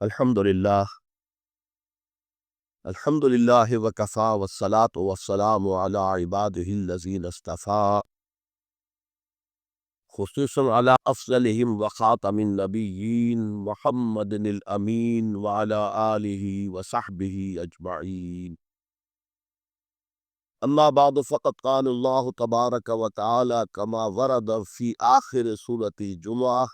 الحمد للہ الحمد للہ وکفا والصلاة والسلام علی عبادہ الذین اصطفیٰ خصوصاً علی افضلہم وخاتم النبیین محمد الامین وعلی آلہ وصحبہ اجمعین اما بعد فقد قال اللہ تبارک وتعالی کما ورد فی آخر سورۃ الجمعہ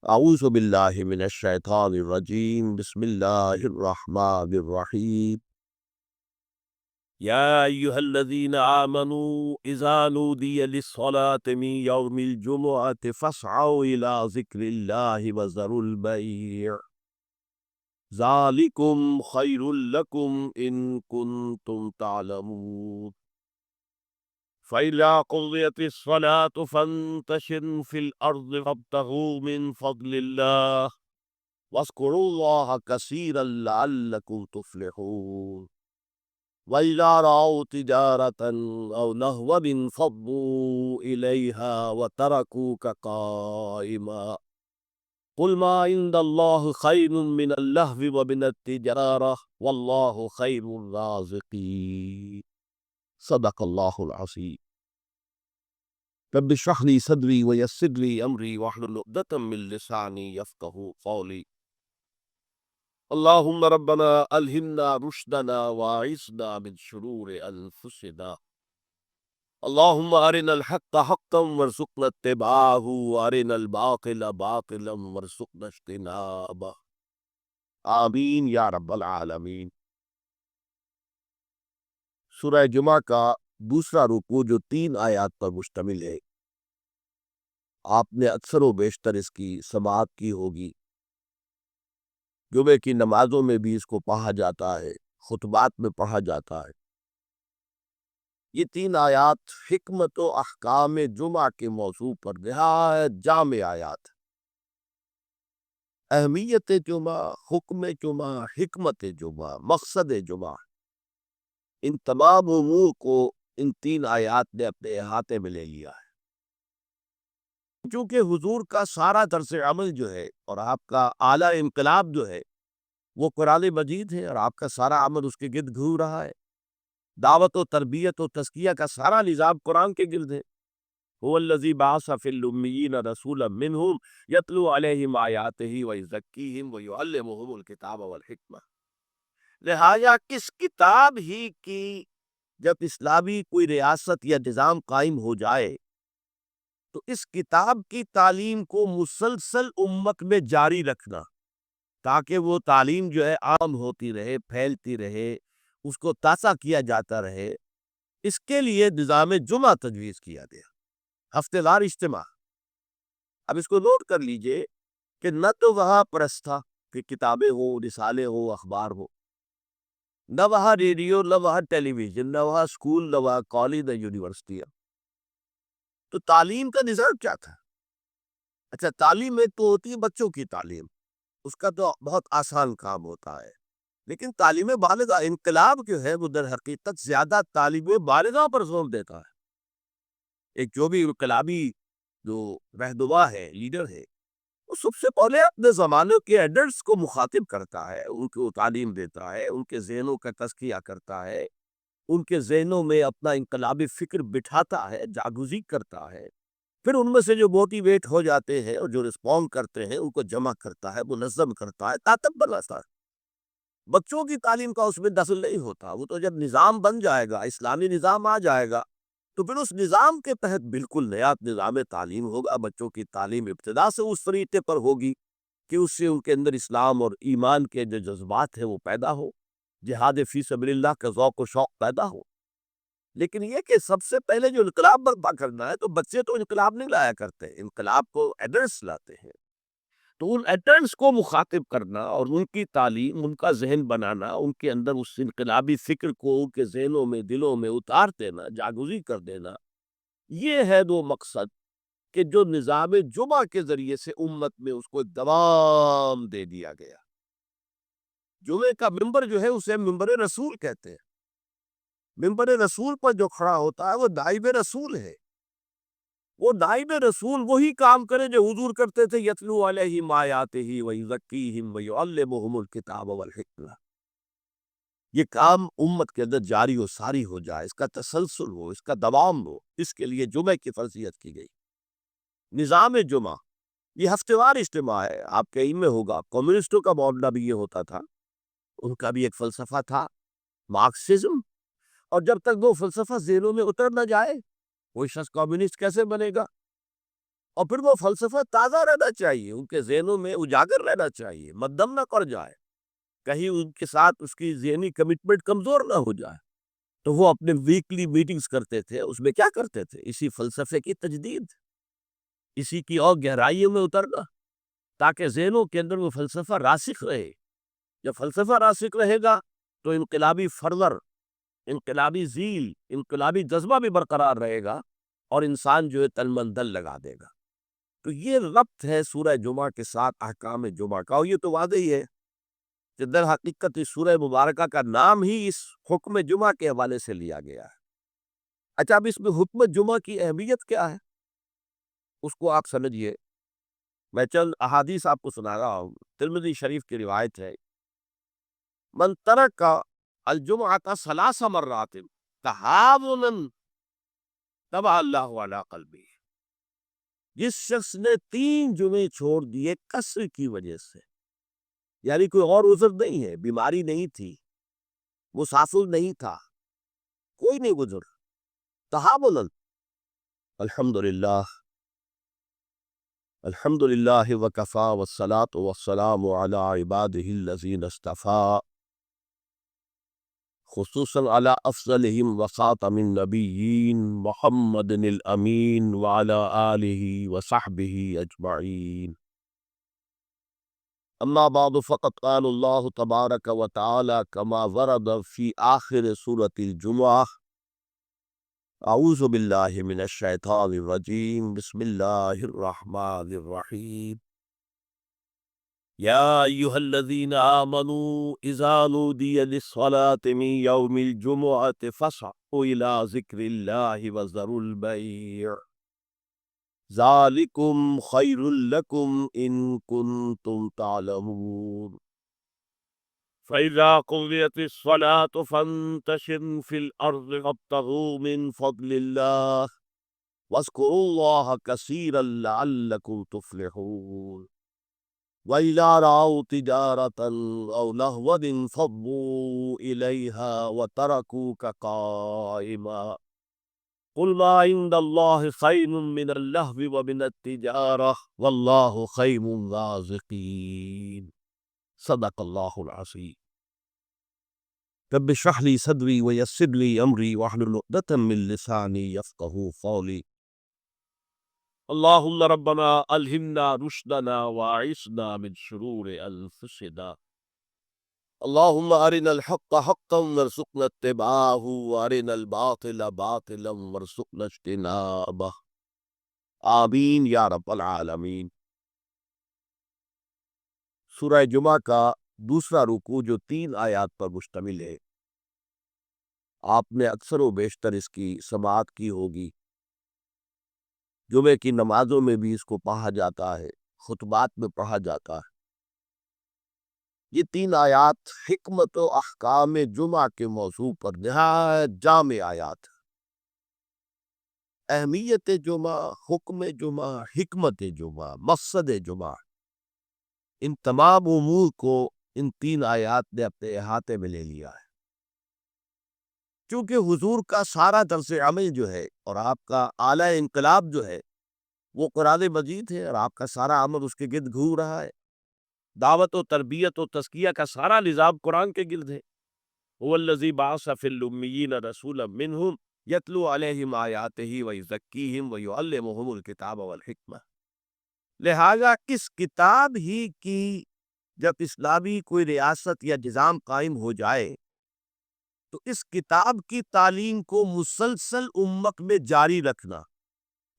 اعوذ باللہ من الشیطان الرجیم بسم اللہ الرحمن الرحیم یا ایہا الذین آمنوا اذا نودی للصلاة من یوم الجمعة فاسعوا الى ذکر اللہ وذروا البیع ذالکم خیر لکم ان کنتم تعلمون فَإِذَا قُضِيَتِ الصَّلَاةُ فَانتَشِرُوا فِي الْأَرْضِ وَابْتَغُوا مِن فَضْلِ اللَّهِ وَاذْكُرُوا اللَّهَ كَثِيرًا لَعَلَّكُمْ تُفْلِحُونَ وَإِذَا رَأَوْا تِجَارَةً أَوْ لَهْوًا انفَضُّوا إِلَيْهَا وَتَرَكُوكَ قَائِمًا قُلْ مَا عِندَ اللَّهِ خَيْرٌ مِّنَ اللَّهْوِ وَمِنَ التِّجَارَةِ وَاللَّهُ خَيْرُ الرَّازِقِينَ صدق اللہ العظیم رب اشرح لي صدری ویسر لي امری واحلل عقدۃ من لسانی یفقہوا قولی اللہم ربنا الہمنا رشدنا واعصمنا من شرور انفسنا اللہم ارنا الحق حقا وارزقنا اتباعہ وارنا الباطل باطلا وارزقنا اجتنابہ آمین یا رب العالمین۔ سورہ جمعہ کا دوسرا رکوع جو 3 آیات پر مشتمل ہے، آپ نے اکثر و بیشتر اس کی سماعت کی ہوگی۔ جمعے کی نمازوں میں بھی اس کو پڑھا جاتا ہے، خطبات میں پڑھا جاتا ہے۔ یہ 3 آیات حکمت و احکام جمعہ کے موضوع پر نہایت جامع آیات، اہمیت جمعہ، حکم جمعہ، حکمت جمعہ، مقصد جمعہ، ان تمام امور کو ان 3 آیات نے اپنے احاطے میں لے لیا ہے۔ چونکہ حضور کا سارا طرز عمل جو ہے اور آپ کا اعلیٰ انقلاب جو ہے وہ قرآن مجید ہے، اور آپ کا سارا عمل اس کے گرد گھوم رہا ہے۔ دعوت و تربیت و تزکیہ کا سارا نظام قرآن کے گرد ہے۔ هو الذی بعث فی الامیین رسولا منہم یتلو علیہم آیاتہ ویزکیہم ویعلمہم الکتاب والحکمہ۔ لہذا کس کتاب ہی کی جب اسلامی کوئی ریاست یا نظام قائم ہو جائے تو اس کتاب کی تعلیم کو مسلسل امت میں جاری رکھنا، تاکہ وہ تعلیم جو ہے عام ہوتی رہے، پھیلتی رہے، اس کو تازہ کیا جاتا رہے، اس کے لیے نظام جمعہ تجویز کیا گیا، ہفتہ وار اجتماع۔ اب اس کو نوٹ کر لیجئے کہ نہ تو وہاں پریس تھا کہ کتابیں ہوں، رسالے ہوں، اخبار ہو، نہ وہاں ریڈیو، نہ وہاں ٹیلی ویژن، نہ وہاں اسکول، نہ وہاں کالج، نہ یونیورسٹیاں۔ تو تعلیم کا نظام کیا تھا؟ اچھا، تعلیم ایک تو ہوتی ہے بچوں کی تعلیم، اس کا تو بہت آسان کام ہوتا ہے، لیکن تعلیم بالغہ، انقلاب جو ہے وہ در حقیقت زیادہ تعلیم بالغہ پر زور دیتا ہے۔ ایک جو بھی انقلابی جو رہنما ہے، لیڈر ہے، وہ سب سے پہلے اپنے زمانے کے ایڈلٹس کو مخاطب کرتا ہے، ان کو تعلیم دیتا ہے، ان کے ذہنوں کا تزکیہ کرتا ہے، ان کے ذہنوں میں اپنا انقلابی فکر بٹھاتا ہے، جاگزی کرتا ہے، پھر ان میں سے جو موٹیویٹ ہو جاتے ہیں اور جو رسپونڈ کرتے ہیں ان کو جمع کرتا ہے، منظم کرتا ہے، طاقت بناتا ہے۔ بچوں کی تعلیم کا اس میں دخل نہیں ہوتا، وہ تو جب نظام بن جائے گا، اسلامی نظام آ جائے گا تو پھر اس نظام کے تحت بالکل نیا نظام تعلیم ہوگا۔ بچوں کی تعلیم ابتدا سے اس طریقے پر ہوگی کہ اس سے ان کے اندر اسلام اور ایمان کے جو جذبات ہیں وہ پیدا ہو، جہاد فی سبیل اللہ کا ذوق و شوق پیدا ہو۔ لیکن یہ کہ سب سے پہلے جو انقلاب برپا کرنا ہے، تو بچے تو انقلاب نہیں لایا کرتے، انقلاب کو ایڈلٹس لاتے ہیں۔ تو ان ایڈلٹس کو مخاطب کرنا اور ان کی تعلیم، ان کا ذہن بنانا، ان کے اندر اس انقلابی فکر کو ان کے ذہنوں میں، دلوں میں اتار دینا، جاگزی کر دینا، یہ ہے وہ مقصد کہ جو نظام جمعہ کے ذریعے سے امت میں اس کو دوام دے دیا گیا۔ جمعے کا ممبر جو ہے اسے ممبر رسول کہتے ہیں۔ ممبر رسول پر جو کھڑا ہوتا ہے وہ نائب رسول ہے۔ وہ نائب رسول وہی کام کرے جو حضور کرتے تھے، یتلو علیہم آیاتہ ویزکیہم ویعلمہم الکتاب والحکمہ۔ یہ کام امت کے اندر جاری و ساری ہو جائے، اس کا تسلسل ہو، اس کا دوام ہو، اس کے لیے جمعہ کی فرضیت کی گئی۔ نظام جمعہ یہ ہفتے وار اجتماع ہے، آپ کے علم میں ہوگا کمیونسٹوں کا معاملہ بھی یہ ہوتا تھا، ان کا بھی ایک فلسفہ تھا مارکسزم، اور جب تک وہ فلسفہ ذہنوں میں اتر نہ جائے کوئی شخص کمیونسٹ کیسے بنے گا؟ اور پھر وہ فلسفہ تازہ رہنا چاہیے، ان کے ذہنوں میں اجاگر رہنا چاہیے، مدم نہ پڑ جائے، کہیں ان کے ساتھ اس کی ذہنی کمٹمنٹ کمزور نہ ہو جائے۔ تو وہ اپنے ویکلی میٹنگز کرتے تھے، اس میں کیا کرتے تھے؟ اسی فلسفے کی تجدید، اسی کی اور گہرائیوں میں اترنا، تاکہ ذہنوں کے اندر وہ فلسفہ راسخ رہے۔ جب فلسفہ راسخ رہے گا تو انقلابی فرور، انقلابی ذیل، انقلابی جذبہ بھی برقرار رہے گا، اور انسان جو ہے تن من دل لگا دے گا۔ تو یہ ربط ہے سورہ جمعہ کے ساتھ احکام جمعہ کا، اور یہ تو واضح ہی ہے کہ در حقیقت اس سورہ مبارکہ کا نام ہی اس حکم جمعہ کے حوالے سے لیا گیا ہے۔ اچھا، اب اس میں حکم جمعہ کی اہمیت کیا ہے اس کو آپ سمجھیے۔ میں چند احادیث آپ کو سنا رہا ہوں۔ ترمذی شریف کی روایت ہے، من ترک الجمعۃ ثلاث مرات تہاونا طبع اللہ علی قلبہ، جس شخص نے 3 جمعے چھوڑ دیے کسر کی وجہ سے، یعنی کوئی اور عذر نہیں ہے، بیماری نہیں تھی، مسافر نہیں تھا، کوئی نہیں عذر، تہاونا، الحمدللہ الحمدللہ وکفا والصلاۃ والسلام علی عبادہ الذین اصطفیٰ، خصوصاً علی افضلہم وخاتم النبیین محمد الامین وعلی آلہ وصحبہ اجمعین۔ اما بعد فقد قال اللہ تبارک وتعالی کما ورد فی آخر سورۃ الجمعہ، اعوذ باللہ من الشیطان الرجیم، بسم اللہ الرحمن الرحیم، یا ایہا الذین آمنوا اذا نودی للصلاة من یوم الجمعۃ فاسعوا الی ذکر اللہ وذروا البیع، ذالکم خیر لکم ان کنتم تعلمون، فإذا قضيت الصلاة فانتشروا في الأرض وابتغوا من فضل الله واذكروا الله كثيرا لعلكم تفلحون، وإذا رأوا تجارة أو لهوا انفضوا إليها وتركوك قائما، قل ما عند الله خير من اللهو ومن التجارة والله خير الرازقين، صدق اللہ العظیم۔ رب اشرح لي صدري ويسر لي أمري واحلل عقدة من لساني يفقهوا قولي، اللهم ربنا ألهمنا رشدنا وأعصمنا من شرور أنفسنا، اللهم أرنا الحق حقا وارزقنا اتباعه وأرنا الباطل باطلا وارزقنا اجتنابه، آمین یا رب العالمین۔ سورہ جمعہ کا دوسرا رکوع جو 3 آیات پر مشتمل ہے، آپ نے اکثر و بیشتر اس کی سماعت کی ہوگی، جمعے کی نمازوں میں بھی اس کو پڑھا جاتا ہے، خطبات میں پڑھا جاتا ہے۔ یہ 3 آیات حکمت و احکام جمعہ کے موضوع پر نہایت جامع آیات ہیں۔ اہمیت جمعہ، حکم جمعہ، حکمت جمعہ، مقصد جمعہ، ان تمام امور کو ان 3 آیات نے اپنے احاطے میں لے لیا ہے۔ کیونکہ حضور کا سارا طرز عمل جو ہے اور آپ کا اعلیٰ انقلاب جو ہے وہ قرآن مجید ہے، اور آپ کا سارا عمل اس کے گرد گھوم رہا ہے۔ دعوت و تربیت و تزکیہ کا سارا نظام قرآن کے گرد ہے۔ هو الذی بعث فی الامیین رسولا منہم یتلو علیہم آیاتہ ویزکیہم ویعلمہم الکتاب والحکمہ۔ لہذا اس کتاب ہی کی جب اسلامی کوئی ریاست یا نظام قائم ہو جائے تو اس کتاب کی تعلیم کو مسلسل امت میں جاری رکھنا،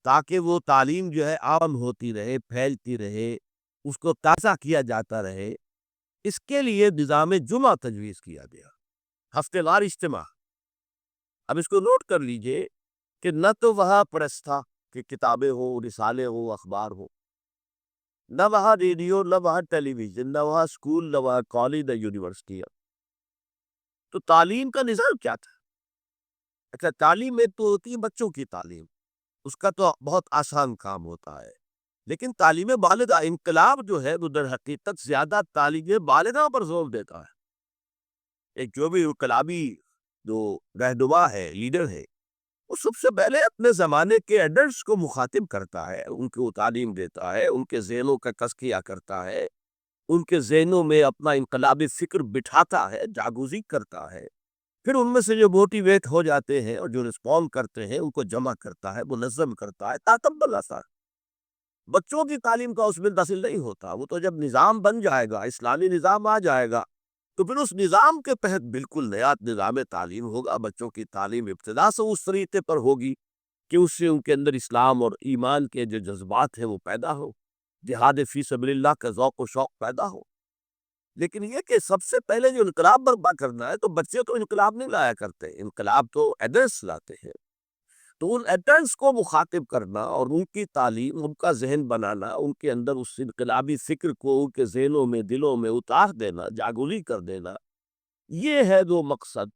تاکہ وہ تعلیم جو ہے عام ہوتی رہے، پھیلتی رہے، اس کو تازہ کیا جاتا رہے، اس کے لیے نظام جمعہ تجویز کیا گیا، ہفتے وار اجتماع۔ اب اس کو نوٹ کر لیجئے کہ نہ تو وہاں پرس تھا کہ کتابیں ہوں، رسالے ہوں، اخبار ہوں، نہ وہاں ریڈیو، نہ وہاں ٹیلی ویژن، نہ وہاں اسکول، نہ وہاں کالج، نہ یونیورسٹی. تو تعلیم کا نظام کیا تھا؟ اچھا، تعلیم ایک تو ہوتی ہے بچوں کی تعلیم، اس کا تو بہت آسان کام ہوتا ہے. لیکن تعلیم بالغہ، انقلاب جو ہے وہ در حقیقت زیادہ تعلیم بالغہ پر زور دیتا ہے. ایک جو بھی انقلابی جو رہنما ہے، لیڈر ہے، وہ سب سے پہلے اپنے زمانے کے ایڈلٹس کو مخاطب کرتا ہے، ان کو تعلیم دیتا ہے، ان کے ذہنوں کا تزکیہ کرتا ہے، ان کے ذہنوں میں اپنا انقلابی فکر بٹھاتا ہے، جاگوزی کرتا ہے. پھر ان میں سے جو موٹیویٹ ہو جاتے ہیں اور جو رسپونڈ کرتے ہیں ان کو جمع کرتا ہے، منظم کرتا ہے، طاقت بناتا ہے. بچوں کی تعلیم کا اس میں دخل نہیں ہوتا. وہ تو جب نظام بن جائے گا، اسلامی نظام آ جائے گا، تو پھر اس نظام کے تحت بالکل نیا نظام تعلیم ہوگا. بچوں کی تعلیم ابتدا سے اس طریقے پر ہوگی کہ اس سے ان کے اندر اسلام اور ایمان کے جو جذبات ہیں وہ پیدا ہو، جہاد فی سبیل اللہ کا ذوق و شوق پیدا ہو. لیکن یہ کہ سب سے پہلے جو انقلاب برپا کرنا ہے، تو بچے تو انقلاب نہیں لایا کرتے، انقلاب تو ایڈلٹس لاتے ہیں. تو ان ایڈلٹس کو مخاطب کرنا اور ان کی تعلیم، ان کا ذہن بنانا، ان کے اندر اس انقلابی فکر کو ان کے ذہنوں میں، دلوں میں اتار دینا، جاگوری کر دینا، یہ ہے وہ مقصد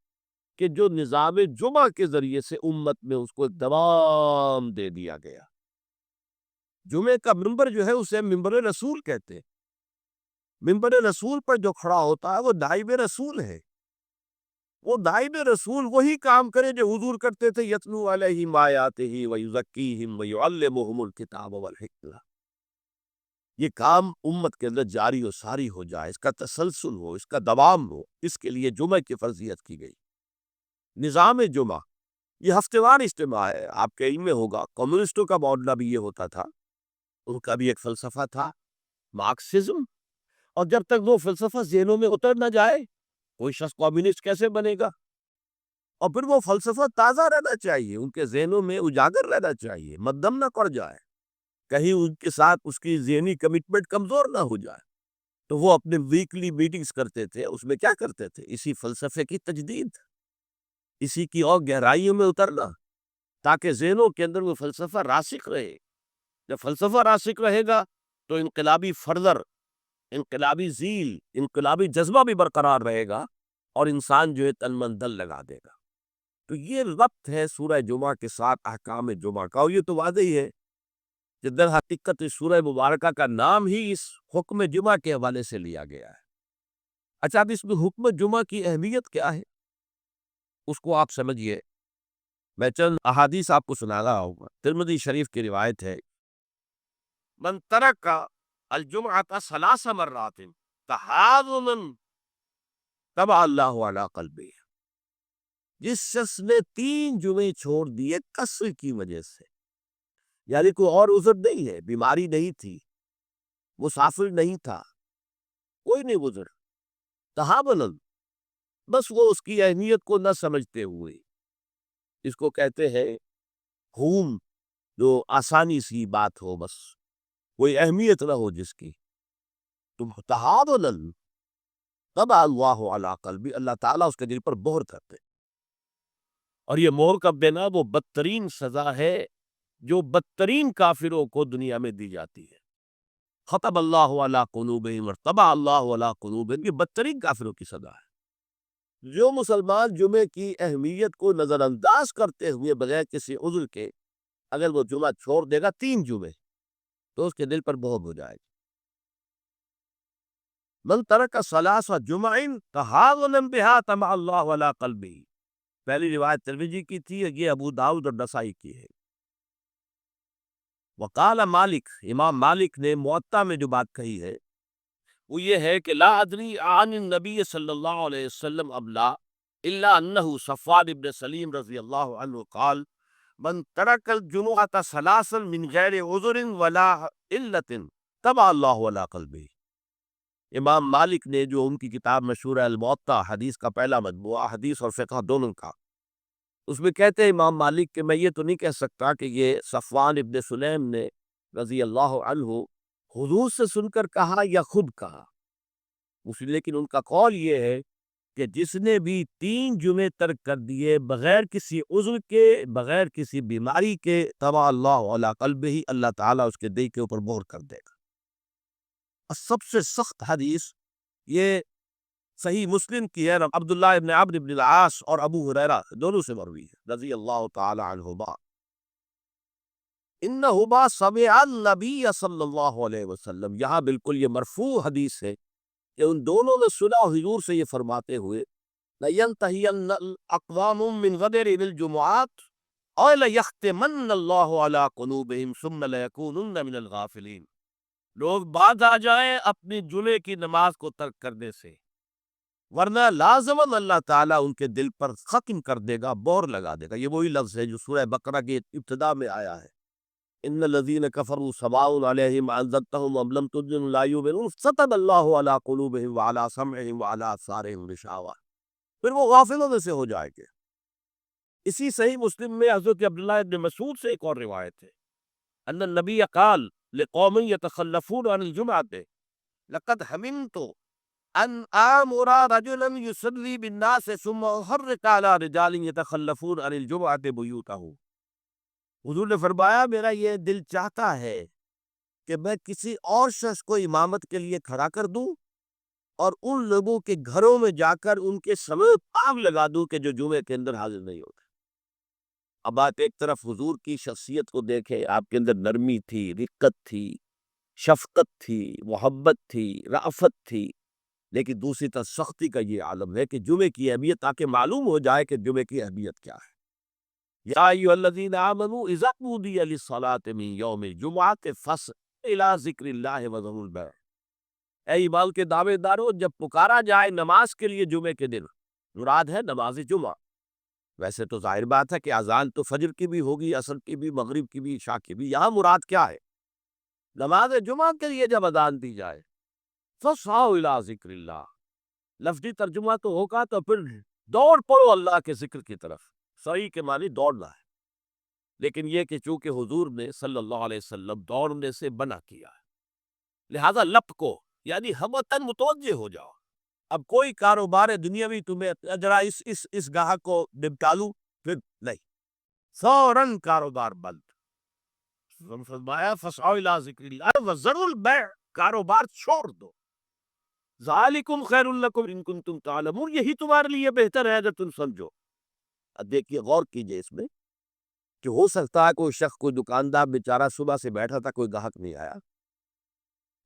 کہ جو نظام جمعہ کے ذریعے سے امت میں اس کو ایک دوام دے دیا گیا. جمعے کا ممبر جو ہے اسے ممبر رسول کہتے ہیں. ممبر رسول پر جو کھڑا ہوتا ہے وہ نائب رسول ہے. وہ نائب رسول وہی کام کرے جو حضور کرتے تھے، یتلو علیہم آیاتہ ویزکیہم ویعلمہم الکتاب والحکمہ. یہ کام امت کے اندر جاری و ساری ہو جائے، اس کا تسلسل ہو، اس کا دوام ہو، اس کے لیے جمعہ کی فرضیت کی گئی. نظام جمعہ یہ ہفتے وار اجتماع ہے. آپ کے علم میں ہوگا کمیونسٹوں کا معاملہ بھی یہ ہوتا تھا. ان کا بھی ایک فلسفہ تھا، مارکسزم. اور جب تک وہ فلسفہ ذہنوں میں اتر نہ جائے، کوئی شخص کمیونسٹ کیسے بنے گا؟ اور پھر وہ فلسفہ تازہ رہنا چاہیے، ان کے ذہنوں میں اجاگر رہنا چاہیے، مدم نہ پڑ جائے، کہیں ان کے ساتھ اس کی ذہنی کمٹمنٹ کمزور نہ ہو جائے. تو وہ اپنے ویکلی میٹنگز کرتے تھے. اس میں کیا کرتے تھے؟ اسی فلسفے کی تجدید، اسی کی اور گہرائیوں میں اترنا، تاکہ ذہنوں کے اندر وہ فلسفہ راسخ رہے. جب فلسفہ راسخ رہے گا تو انقلابی فردر، انقلابی ذیل، انقلابی جذبہ بھی برقرار رہے گا، اور انسان جو ہے تن من دل لگا دے گا. تو یہ ربط ہے سورہ جمعہ کے ساتھ احکام جمعہ کا. اور یہ تو واضح ہی ہے کہ در حقیقت اس سورہ مبارکہ کا نام ہی اس حکم جمعہ کے حوالے سے لیا گیا ہے. اچھا، اب اس میں حکم جمعہ کی اہمیت کیا ہے اس کو آپ سمجھیے. میں چند احادیث آپ کو سنا رہا ہوں. ترمذی شریف کی روایت ہے، من ترک الجمعۃ ثلاث مرات تحاضنا طبع اللہ علی قلبہ. جس شخص نے 3 جمعے چھوڑ دیے کسر کی وجہ سے، یعنی کوئی اور عذر نہیں ہے، بیماری نہیں تھی، مسافر نہیں تھا، کوئی نہیں عذر، تحاولا، بس وہ اس کی اہمیت کو نہ سمجھتے ہوئے، اس کو کہتے ہیں ہوم، جو آسانی سی بات ہو، بس کوئی اہمیت نہ ہو جس کی، تم تحاولا طبع اللہ علی قلبی، اللہ تعالیٰ اس کے دل پر مہر کرتے. اور یہ مہر کب دینا؟ وہ بدترین سزا ہے جو بدترین کافروں کو دنیا میں دی جاتی ہے. ختم اللہ علی قلوبہم وطبع اللہ علی قلوبہم، یہ بدترین کافروں کی سزا ہے. جو مسلمان جمعے کی اہمیت کو نظر انداز کرتے ہوئے بغیر کسی عذر کے اگر وہ جمعہ چھوڑ دے گا 3 جمعے، تو اس کے دل پر مہر ہو جائے گی. من ترک ثلاث جمع تحاولا بها طبع اللہ علی قلبہ. پہلی روایت ترمذی کی تھی، یہ ابو داؤد اور نسائی کی ہے. وقال مالک، امام مالک نے موطا میں جو بات کہی ہے وہ یہ ہے کہ لا ادری عن النبی صلی اللہ علیہ وسلم ابلا الا انہ صفوان ابن سلیم رضی اللہ عنہ قال من ترک الجمعۃ ثلاثا من غیر عذر ولا علت طبع اللہ علی قلبہ. امام مالک نے جو ان کی کتاب مشہور ہے الموطا، حدیث کا پہلا مجموعہ، حدیث اور فقہ دونوں کا، اس میں کہتے ہیں امام مالک کہ میں یہ تو نہیں کہہ سکتا کہ یہ صفوان ابن سلیم نے رضی اللہ عنہ حضور سے سن کر کہا یا خود کہا، لیکن ان کا قول یہ ہے کہ جس نے بھی 3 جمعے ترک کر دیے بغیر کسی عذر کے، بغیر کسی بیماری کے، طبع اللہ علی قلبہ، اللہ تعالیٰ اس کے دل کے اوپر مہر کر دے گا۔ اور سب سے سخت حدیث یہ صحیح مسلم کی ہے، عبداللہ ابن عمرو ابن العاص اور ابو ہریرہ دونوں سے مروی ہے رضی اللہ تعالی عنہما، انہما سمع النبی صلی اللہ علیہ وسلم، یہاں بالکل یہ مرفوع حدیث ہے کہ ان دونوں نے سنا حضور سے یہ فرماتے ہوئے، لَيَنْتَهِيَنَّ الْأَقْوَامُ مِنْ غَدَرِ الْجُمُعَاتِ اور لَيَخْتِمَنَّ اللَّهُ عَلَىٰ قُلُوبِهِمْ ثُمَّ لَيَكُونُنَّ مِنَ الْغَافِلِينَ، لوگ باز آ جائیں اپنی جمعے کی نماز کو ترک کرنے سے، ورنہ لازماً اللہ تعالیٰ ان کے دل پر ختم کر دے گا، بور لگا دے گا۔ یہ وہی لفظ ہے جو سورہ بقرہ کی ابتدا میں آیا ہے، ان الذین کفروا سواء علیہم انذرتہم ام لم تنذرہم لا یؤمنون ختم اللہ علی قلوبہم وعلی سمعہم وعلی ابصارہم غشاوہ، پھر وہ غافلوں میں سے ہو جائیں گے۔ اسی صحیح مسلم میں حضرت عبداللہ ابن مسعود سے ایک اور روایت ہے، ان النبی قال لقوم یتخلفون عن الجمعۃ لقد حممت ان آمر رجلا یصلی بالناس ثم احرق علی رجال یتخلفون عن الجمعۃ بیوتہم، حضور نے فرمایا میرا یہ دل چاہتا ہے کہ میں کسی اور شخص کو امامت کے لیے کھڑا کر دوں اور ان لوگوں کے گھروں میں جا کر ان کے سمیت آگ لگا دوں کہ جو جمعے کے اندر حاضر نہیں ہوتے۔ اب آپ ایک طرف حضور کی شخصیت کو دیکھیں، آپ کے اندر نرمی تھی، رقت تھی، شفقت تھی، محبت تھی، رأفت تھی، لیکن دوسری طرف سختی کا یہ عالم ہے کہ جمعے کی اہمیت، تاکہ معلوم ہو جائے کہ جمعے کی اہمیت کیا ہے۔ یا ایھا الذین آمنوا اذا نودی للصلاۃ من یوم الجمعۃ فاسعوا الی ذکر اللہ وذروا البیع، اے ایمان کے دعوے دارو، جب پکارا جائے نماز کے لیے جمعے کے دن، مراد ہے نماز جمعہ۔ ویسے تو ظاہر بات ہے کہ اذان تو فجر کی بھی ہوگی، عصر کی بھی، مغرب کی بھی، عشاء کی بھی، یہاں مراد کیا ہے؟ نماز جمعہ کے لیے جب اذان دی جائے فاسعوا الی ذکر اللہ، لفظی ترجمہ تو ہوگا تو پھر دوڑ پڑو اللہ کے ذکر کی طرف، صحیح کے معنی دوڑنا ہے، لیکن یہ کہ چونکہ حضور نے صلی اللہ علیہ وسلم دوڑنے سے منع کیا ہے، لہذا لپ کو یعنی ہمتاً متوجہ ہو جاؤ۔ اب کوئی کاروبار دنیاوی تمہیں ذرا اس گاہک کو نپٹا لوں، پھر نہیں، فوراً کاروبار بند۔ فرمایا فاسعوا الی ذکر اللہ وذروا البیع، کاروبار چھوڑ دو، ذالکم خیر لکم ان کنتم تعلمون، یہی تمہارے لیے بہتر ہے اگر تم سمجھو۔ اب دیکھیے، غور کیجئے اس میں کہ ہو سکتا ہے کوئی شخص، کوئی دکاندار بیچارہ صبح سے بیٹھا تھا، کوئی گاہک نہیں آیا،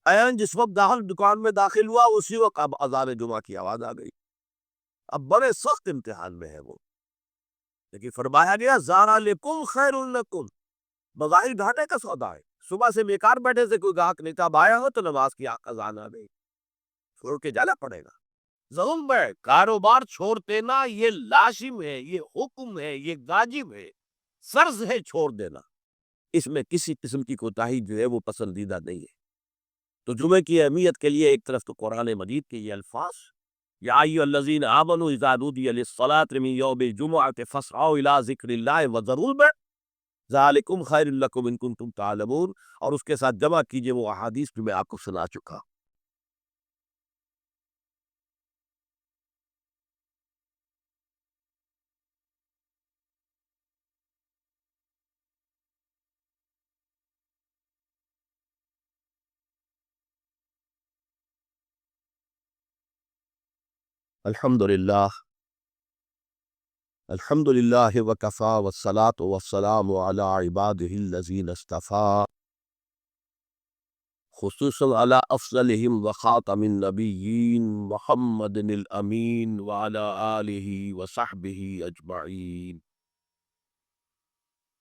عین جس وقت گاہک دکان میں داخل ہوا اسی وقت اب اذان جمعہ کی آواز آ گئی۔ اب بڑے سخت امتحان میں ہے وہ، لیکن فرمایا گیا ذالکم خیر لکم، بظاہر گھاٹے کا سودا ہے، صبح سے بیکار بیٹھے سے کوئی گاہک نہیں تھا، اب آیا ہو تو نماز کی اذان آ گئی، چھوڑ کے جانا پڑے گا۔ ظلم ہے، کاروبار چھوڑ دینا یہ لازم ہے، یہ حکم ہے، یہ واجب ہے، فرض ہے چھوڑ دینا، اس میں کسی قسم کی کوتاہی جو ہے وہ پسندیدہ نہیں ہے۔ تو جمعے کی اہمیت کے لیے ایک طرف تو قرآن مجید کے یہ الفاظ، یا ایھا الذین آمنوا اذا نودی للصلاۃ من یوم الجمعۃ فاسعوا الی ذکر اللہ وذروا البیع ذالکم خیر لکم ان کنتم تعلمون، اور اس کے ساتھ جمع کیجئے وہ احادیث جو میں آپ کو سنا چکا۔ الحمدللہ، الحمدللہ وکفی والصلاة والسلام علی عبادہ الذین اصطفیٰ، خصوصاً علی افضلہم وخاتم النبیین محمد الامین وعلی آلہ وصحبہ اجمعین۔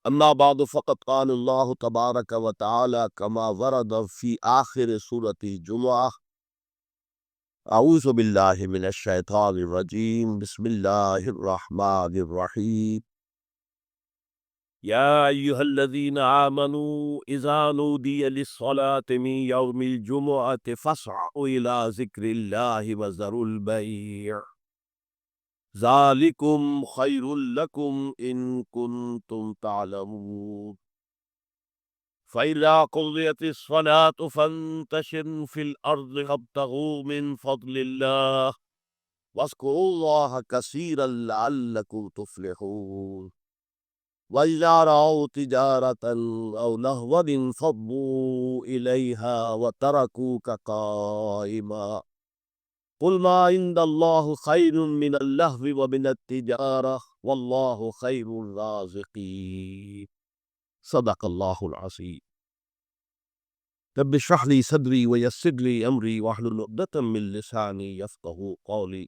اما بعد فقد قال اللہ تبارک وتعالی کما ورد فی آخر سورۃ الجمعہ، اعوذ باللہ من الشیطان الرجیم، بسم اللہ الرحمن الرحیم، یا ایھا الذین آمنوا اذا نودی للصلاۃ من یوم الجمعۃ فاسعوا الی ذکر اللہ وذروا البیع ذالکم خیر لکم ان کنتم تعلمون، فإذا قضيت الصلاة فانتشروا في الأرض وابتغوا من فضل الله واذکروا اللہ کثیرا لعلکم تفلحون وَإِذَا رَأَوْا تِجَارَةً أَوْ لَهْوًا انفضوا إِلَيْهَا وَتَرَكُوكَ قَائِمًا قُلْ مَا عِندَ اللَّهِ خَيْرٌ مِّنَ اللَّهْوِ وَمِنَ التِّجَارَةِ وَاللَّهُ خَيْرُ الرَّازِقِينَ صدق اللہ العظیم۔ رب اشرح لي صدری ويسر لي أمری واحلل عقدة من لسانی یفقہوا قولی۔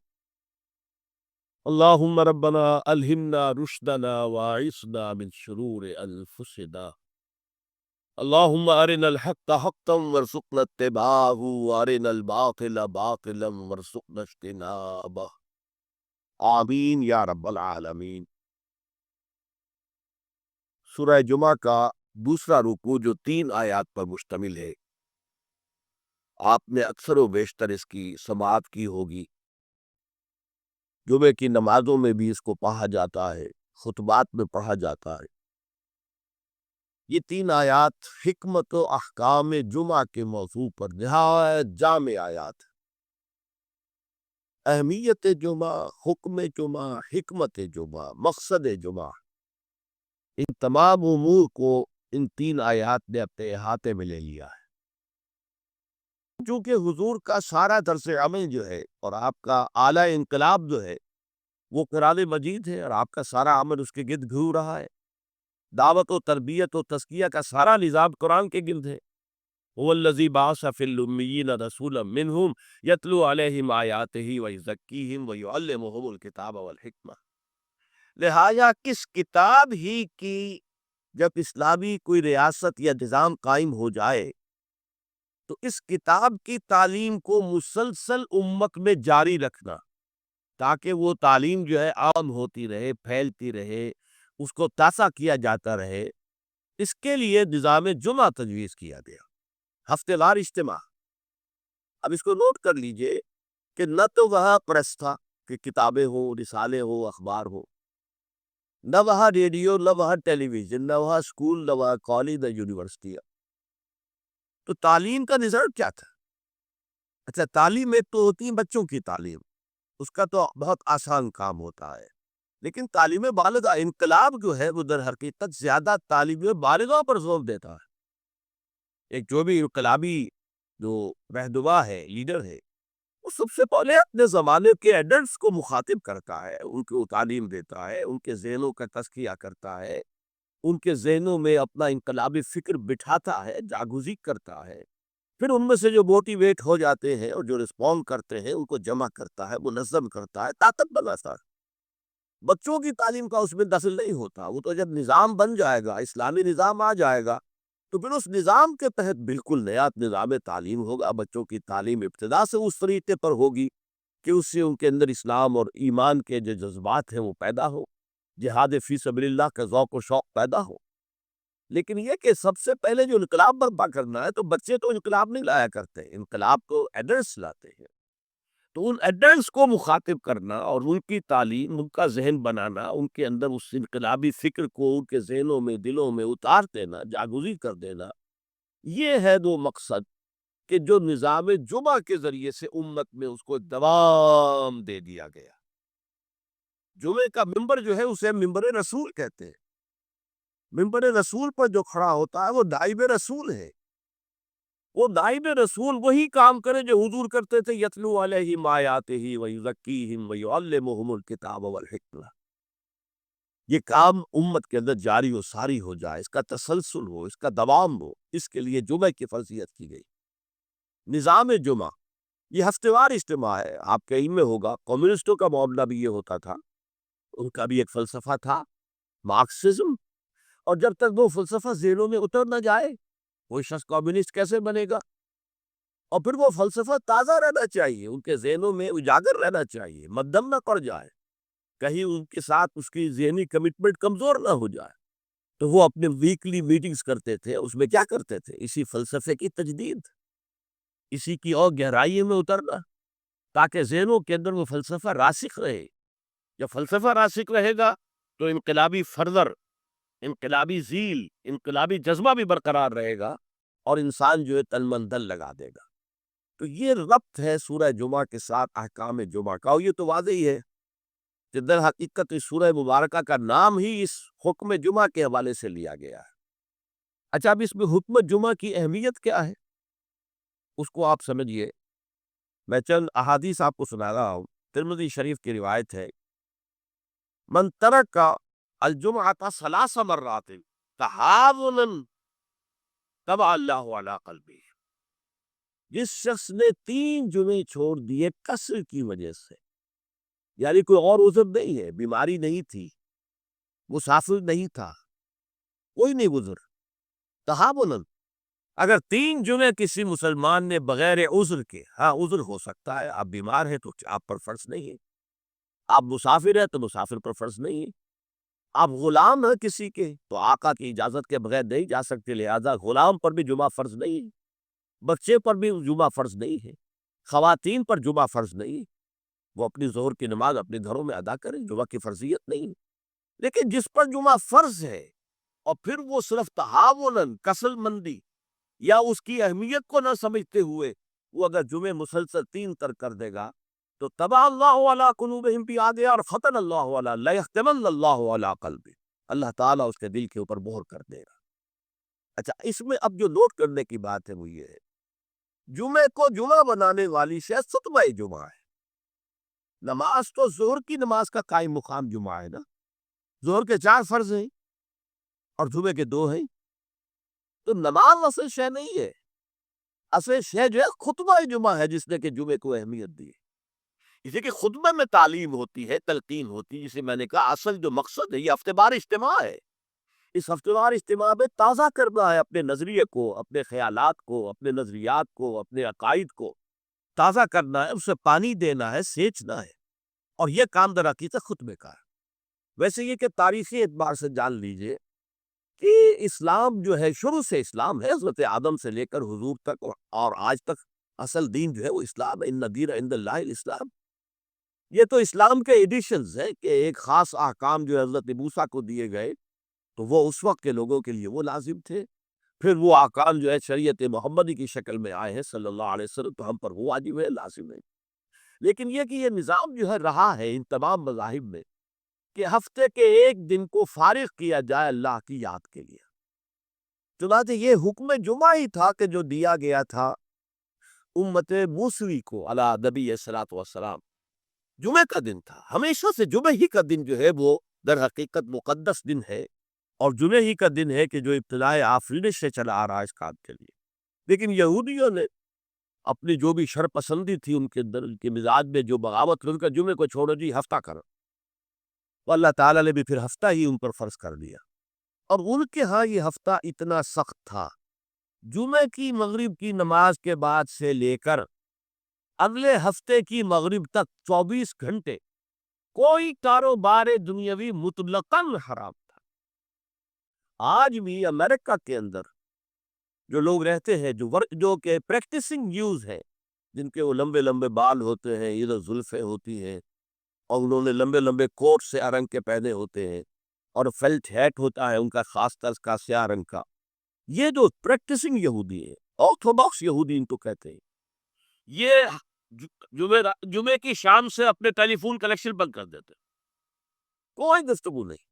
اللہم ربنا الہمنا رشدنا واعصمنا من شرور انفسنا، اللہم ارنا الحق حقا وارزقنا اتباعہ وارنا الباطل باطلا وارزقنا اجتنابہ، آمین یا رب العالمین۔ سورہ جمعہ کا دوسرا رکوع جو 3 آیات پر مشتمل ہے، آپ نے اکثر و بیشتر اس کی سماعت کی ہوگی۔ جمعے کی نمازوں میں بھی اس کو پڑھا جاتا ہے، خطبات میں پڑھا جاتا ہے۔ یہ 3 آیات حکمت و احکام جمعہ کے موضوع پر نہایت جامع آیات ہیں۔ اہمیت جمعہ، حکم جمعہ، حکمت جمعہ، مقصد جمعہ، ان تمام امور کو ان 3 آیات نے اپنے احاطے میں لے لیا ہے۔ چونکہ حضور کا سارا درس عمل جو ہے اور آپ کا اعلیٰ انقلاب جو ہے وہ قرآن مجید ہے، اور آپ کا سارا عمل اس کے گرد گھوم رہا ہے۔ دعوت و تربیت و تزکیہ کا سارا نظام قرآن کے گرد ہے۔ هو الذی بعث فی الامیین رسولا منہم یتلو علیہم آیاتہ ویزکیہم ویعلمہم الکتاب والحکمہ۔ لہذا کس کتاب ہی کی جب اسلامی کوئی ریاست یا نظام قائم ہو جائے تو اس کتاب کی تعلیم کو مسلسل امت میں جاری رکھنا، تاکہ وہ تعلیم جو ہے عام ہوتی رہے، پھیلتی رہے، اس کو تازہ کیا جاتا رہے، اس کے لیے نظام جمعہ تجویز کیا گیا، ہفتے وار اجتماع۔ اب اس کو نوٹ کر لیجئے کہ نہ تو وہاں پریس تھا کہ کتابیں ہوں، رسالے ہوں، اخبار ہوں، نہ وہاں ریڈیو، نہ وہاں ٹیلی ویژن، نہ وہاں اسکول، نہ وہاں کالج، نہ یونیورسٹی۔ تو تعلیم کا نظام کیا تھا؟ اچھا، تعلیم ایک تو ہوتی ہے بچوں کی تعلیم، اس کا تو بہت آسان کام ہوتا ہے، لیکن تعلیم بالغہ، انقلاب جو ہے وہ در حقیقت زیادہ تعلیم بالغہ پر زور دیتا ہے۔ ایک جو بھی انقلابی جو رہنما ہے، لیڈر ہے، وہ سب سے پہلے اپنے زمانے کے ایڈلٹس کو مخاطب کرتا ہے، ان کو تعلیم دیتا ہے، ان کے ذہنوں کا تزکیہ کرتا ہے، ان کے ذہنوں میں اپنا انقلابی فکر بٹھاتا ہے، جاگزی کرتا ہے، پھر ان میں سے جو موٹیویٹ ہو جاتے ہیں اور جو رسپونڈ کرتے ہیں ان کو جمع کرتا ہے، منظم کرتا ہے، طاقت بناتا ہے۔ بچوں کی تعلیم کا اس میں دخل نہیں ہوتا، وہ تو جب نظام بن جائے گا، اسلامی نظام آ جائے گا تو پھر اس نظام کے تحت بالکل نیا نظام تعلیم ہوگا۔ بچوں کی تعلیم ابتدا سے اس طریقے پر ہوگی کہ اس سے ان کے اندر اسلام اور ایمان کے جو جذبات ہیں وہ پیدا ہو، جہاد فی سبیل اللہ کا ذوق و شوق پیدا ہو۔ لیکن یہ کہ سب سے پہلے جو انقلاب برپا کرنا ہے، تو بچے تو انقلاب نہیں لایا کرتے، انقلاب تو ایڈلٹس لاتے ہیں۔ تو ان ایڈلٹس کو مخاطب کرنا اور ان کی تعلیم، ان کا ذہن بنانا، ان کے اندر اس انقلابی فکر کو ان کے ذہنوں میں، دلوں میں اتار دینا، جاگزی کر دینا، یہ ہے وہ مقصد کہ جو نظام جمعہ کے ذریعے سے امت میں اس کو دوام دے دیا گیا۔ جمعہ کا ممبر جو ہے اسے ممبر رسول کہتے ہیں۔ ممبر رسول پر جو کھڑا ہوتا ہے وہ نائب رسول ہے۔ وہ نائب رسول وہی کام کرے جو حضور کرتے تھے، یتلو علیہم آیاتہ ویزکیہم ویعلمہم الکتاب والحکمہ۔ یہ کام امت کے اندر جاری و ساری ہو جائے، اس کا تسلسل ہو، اس کا دوام ہو، اس کے لیے جمعہ کی فرضیت کی گئی۔ نظام جمعہ یہ ہفتے وار اجتماع ہے۔ آپ کے علم میں ہوگا کمیونسٹوں کا معاملہ بھی یہ ہوتا تھا، ان کا بھی ایک فلسفہ تھا، مارکسزم، اور جب تک وہ فلسفہ ذہنوں میں اتر نہ جائے کوئی شخص کمیونسٹ کیسے بنے گا؟ اور پھر وہ فلسفہ تازہ رہنا چاہیے، ان کے ذہنوں میں اجاگر رہنا چاہیے، مدھم نہ پڑ جائے، کہیں ان کے ساتھ اس کی ذہنی کمٹمنٹ کمزور نہ ہو جائے۔ تو وہ اپنے ویکلی میٹنگز کرتے تھے، اس میں کیا کرتے تھے؟ اسی فلسفے کی تجدید، اسی کی اور گہرائی میں اترنا، تاکہ ذہنوں کے اندر وہ فلسفہ راسخ رہے۔ جب فلسفہ راسخ رہے گا تو انقلابی فردر، انقلابی ذیل، انقلابی جذبہ بھی برقرار رہے گا، اور انسان جو ہے تن من دل لگا دے گا۔ تو یہ ربط ہے سورہ جمعہ کے ساتھ احکام جمعہ کا، اور یہ تو واضح ہی ہے کہ در حقیقت اس سورہ مبارکہ کا نام ہی اس حکم جمعہ کے حوالے سے لیا گیا ہے۔ اچھا، اب اس میں حکم جمعہ کی اہمیت کیا ہے اس کو آپ سمجھیے۔ میں چند احادیث آپ کو سنا رہا ہوں۔ ترمذی شریف کی روایت ہے، من ترک الجمعۃ ثلاث مرات تہاونا طبع اللہ علی قلبہ، جس شخص نے 3 جمعے چھوڑ دیے کسر کی وجہ سے، یعنی کوئی اور عذر نہیں ہے، بیماری نہیں تھی، مسافر نہیں تھا، کوئی نہیں عذر، تہاونا، اگر 3 جمعے کسی مسلمان نے بغیر عذر کے، ہاں عذر ہو سکتا ہے، آپ بیمار ہیں تو آپ پر فرض نہیں ہے، آپ مسافر ہیں تو مسافر پر فرض نہیں ہے، آپ غلام ہیں کسی کے تو آقا کی اجازت کے بغیر نہیں جا سکتے، لہذا غلام پر بھی جمعہ فرض نہیں ہے، بچے پر بھی جمعہ فرض نہیں ہے، خواتین پر جمعہ فرض نہیں ہے، وہ اپنی ظہر کی نماز اپنے گھروں میں ادا کریں، جمعہ کی فرضیت نہیں ہے۔ لیکن جس پر جمعہ فرض ہے اور پھر وہ صرف تہاوناً، کسل مندی یا اس کی اہمیت کو نہ سمجھتے ہوئے وہ اگر جمعے مسلسل 3 ترک کر دے گا تو طبع اللہ علی قلوبہم، بھی آ گیا، اور ختم اللہ علی لیختمن اللہ علی قلبہ، اللہ تعالیٰ اس کے دل کے اوپر مہر کر دے گا۔ اچھا، اس میں اب جو نوٹ کرنے کی بات ہے وہ یہ ہے، جمعے کو جمعہ بنانے والی شے خطبہ جمعہ ہے۔ نماز تو ظہر کی نماز کا قائم مقام جمعہ ہے نا، ظہر کے 4 فرض ہیں اور جمعے کے 2 ہیں، تو نماز اصل شے نہیں ہے، اصل شے جو ہے خطبہ جمعہ ہے، جس نے کہ جمعے کو اہمیت دی ہے۔ اسی کہ خطبہ میں تعلیم ہوتی ہے، تلقین ہوتی ہے، جسے میں نے کہا اصل جو مقصد ہے یہ ہفتہ وار اجتماع ہے۔ اس ہفتہ وار اجتماع میں تازہ کرنا ہے اپنے نظریے کو، اپنے خیالات کو، اپنے نظریات کو، اپنے عقائد کو تازہ کرنا ہے، اسے پانی دینا ہے، سینچنا ہے، اور یہ کام در حقیقت خطبے کا ہے۔ ویسے یہ کہ تاریخی اعتبار سے جان لیجئے کہ اسلام جو ہے، شروع سے اسلام ہے، حضرت آدم سے لے کر حضور تک اور آج تک اصل دین جو ہے وہ اسلام ہے، ان الدین عند اللہ الاسلام۔ یہ تو اسلام کے ایڈیشنز ہیں کہ ایک خاص احکام جو حضرت موسیٰ کو دیے گئے تو وہ اس وقت کے لوگوں کے لیے وہ لازم تھے، پھر وہ احکام جو ہے شریعت محمدی کی شکل میں آئے ہیں صلی اللہ علیہ وسلم، تو ہم پر وہ واجب ہے، لازم ہے۔ لیکن یہ کہ یہ نظام جو ہے رہا ہے ان تمام مذاہب میں کہ ہفتے کے ایک دن کو فارغ کیا جائے اللہ کی یاد کے لیے۔ چنانچہ یہ حکم جمعہ ہی تھا کہ جو دیا گیا تھا امت موسوی کو علی نبی صلاۃ والسلام، جمعہ کا دن تھا، ہمیشہ سے جمعہ ہی کا دن جو ہے وہ در حقیقت مقدس دن ہے، اور جمعہ ہی کا دن ہے کہ جو ابتدائے آفرینش سے چلا آ رہا ہے اس کام کے لیے۔ لیکن یہودیوں نے اپنی جو بھی شر پسندی تھی ان کے اندر، ان کے مزاج میں جو بغاوت تھی، ان کا جمعے کو چھوڑو جی ہفتہ کرو، تو اللہ تعالیٰ نے بھی پھر ہفتہ ہی ان پر فرض کر دیا، اور ان کے ہاں یہ ہفتہ اتنا سخت تھا، جمعے کی مغرب کی نماز کے بعد سے لے کر اگلے ہفتے کی مغرب تک 24 گھنٹے کوئی کاروبار دنیاوی مطلقاً حرام تھا۔ آج بھی امریکہ کے اندر جو لوگ رہتے ہیں، جو کہ پریکٹسنگ یوز ہے، جن کے وہ لمبے لمبے بال ہوتے ہیں، ادھر زلفیں ہوتی ہیں، اور انہوں نے لمبے لمبے کوٹ سے رنگ کے پہنے ہوتے ہیں، اور فیلٹ ہیٹ ہوتا ہے ان کا خاص طرز کا سیاہ رنگ کا، یہ جو پریکٹسنگ یہودی ہے، آرتھوڈاکس یہودی ان کو کہتے ہیں، یہ جمعے کی شام سے اپنے ٹیلی فون کنیکشن بند کر دیتے، کوئی گفتگو نہیں،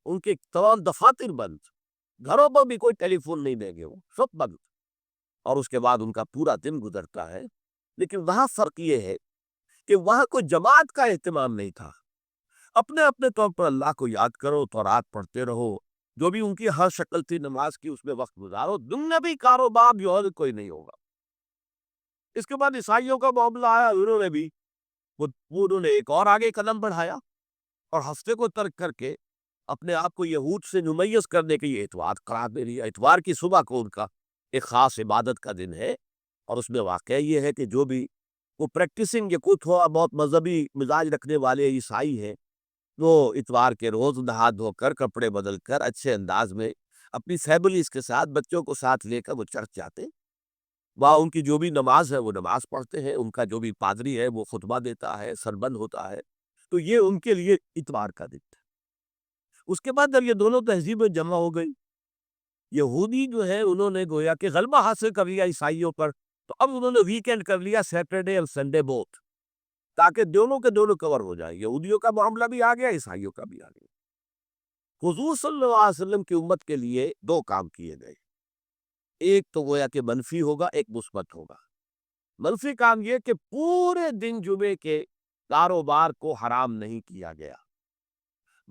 ان کے تمام دفاتر بند، گھروں پر بھی کوئی ٹیلی فون نہیں دیں گے، وہ سب بند، اور اس کے بعد ان کا پورا دن گزرتا ہے۔ لیکن وہاں فرق یہ ہے کہ وہاں کوئی جماعت کا اہتمام نہیں تھا، اپنے اپنے طور پر اللہ کو یاد کرو، تورات پڑھتے رہو، جو بھی ان کی ہر شکل تھی نماز کی اس میں وقت گزارو، دنیاوی کاروبار جو ہے کوئی نہیں ہوگا۔ اس کے بعد عیسائیوں کا معاملہ آیا، انہوں نے ایک اور آگے قدم بڑھایا، اور ہفتے کو ترک کر کے اپنے آپ کو یہود سے ممیز کرنے کے لیے اتوار قرار دے لیا۔ اتوار کی صبح کو ان کا ایک خاص عبادت کا دن ہے، اور اس میں واقعہ یہ ہے کہ جو بھی وہ پریکٹسنگ یا کوئی تھوڑا بہت مذہبی مزاج رکھنے والے عیسائی ہیں، وہ اتوار کے روز نہا دھو کر کپڑے بدل کر اچھے انداز میں اپنی فیملیز کے ساتھ، بچوں کو ساتھ لے کر وہ چرچ جاتے، وہاں ان کی جو بھی نماز ہے وہ نماز پڑھتے ہیں، ان کا جو بھی پادری ہے وہ خطبہ دیتا ہے، سربند ہوتا ہے، تو یہ ان کے لیے اتوار کا دن ہے۔ اس کے بعد جب یہ دونوں تہذیبیں جمع ہو گئی، یہودی جو ہے انہوں نے گویا کہ غلبہ حاصل کر لیا عیسائیوں پر، تو اب انہوں نے ویکینڈ کر لیا، سیٹرڈے اور سنڈے بوتھ، تاکہ دونوں کے دونوں کور ہو جائیں۔ یہودیوں کا معاملہ بھی آ گیا، عیسائیوں کا بھی آ گیا۔ حضور صلی اللہ علیہ وسلم کی امت کے لیے دو کام کیے گئے، ایک تو گویا کہ منفی ہوگا، ایک مثبت ہوگا۔ منفی کام یہ کہ پورے دن جمعے کے کاروبار کو حرام نہیں کیا گیا،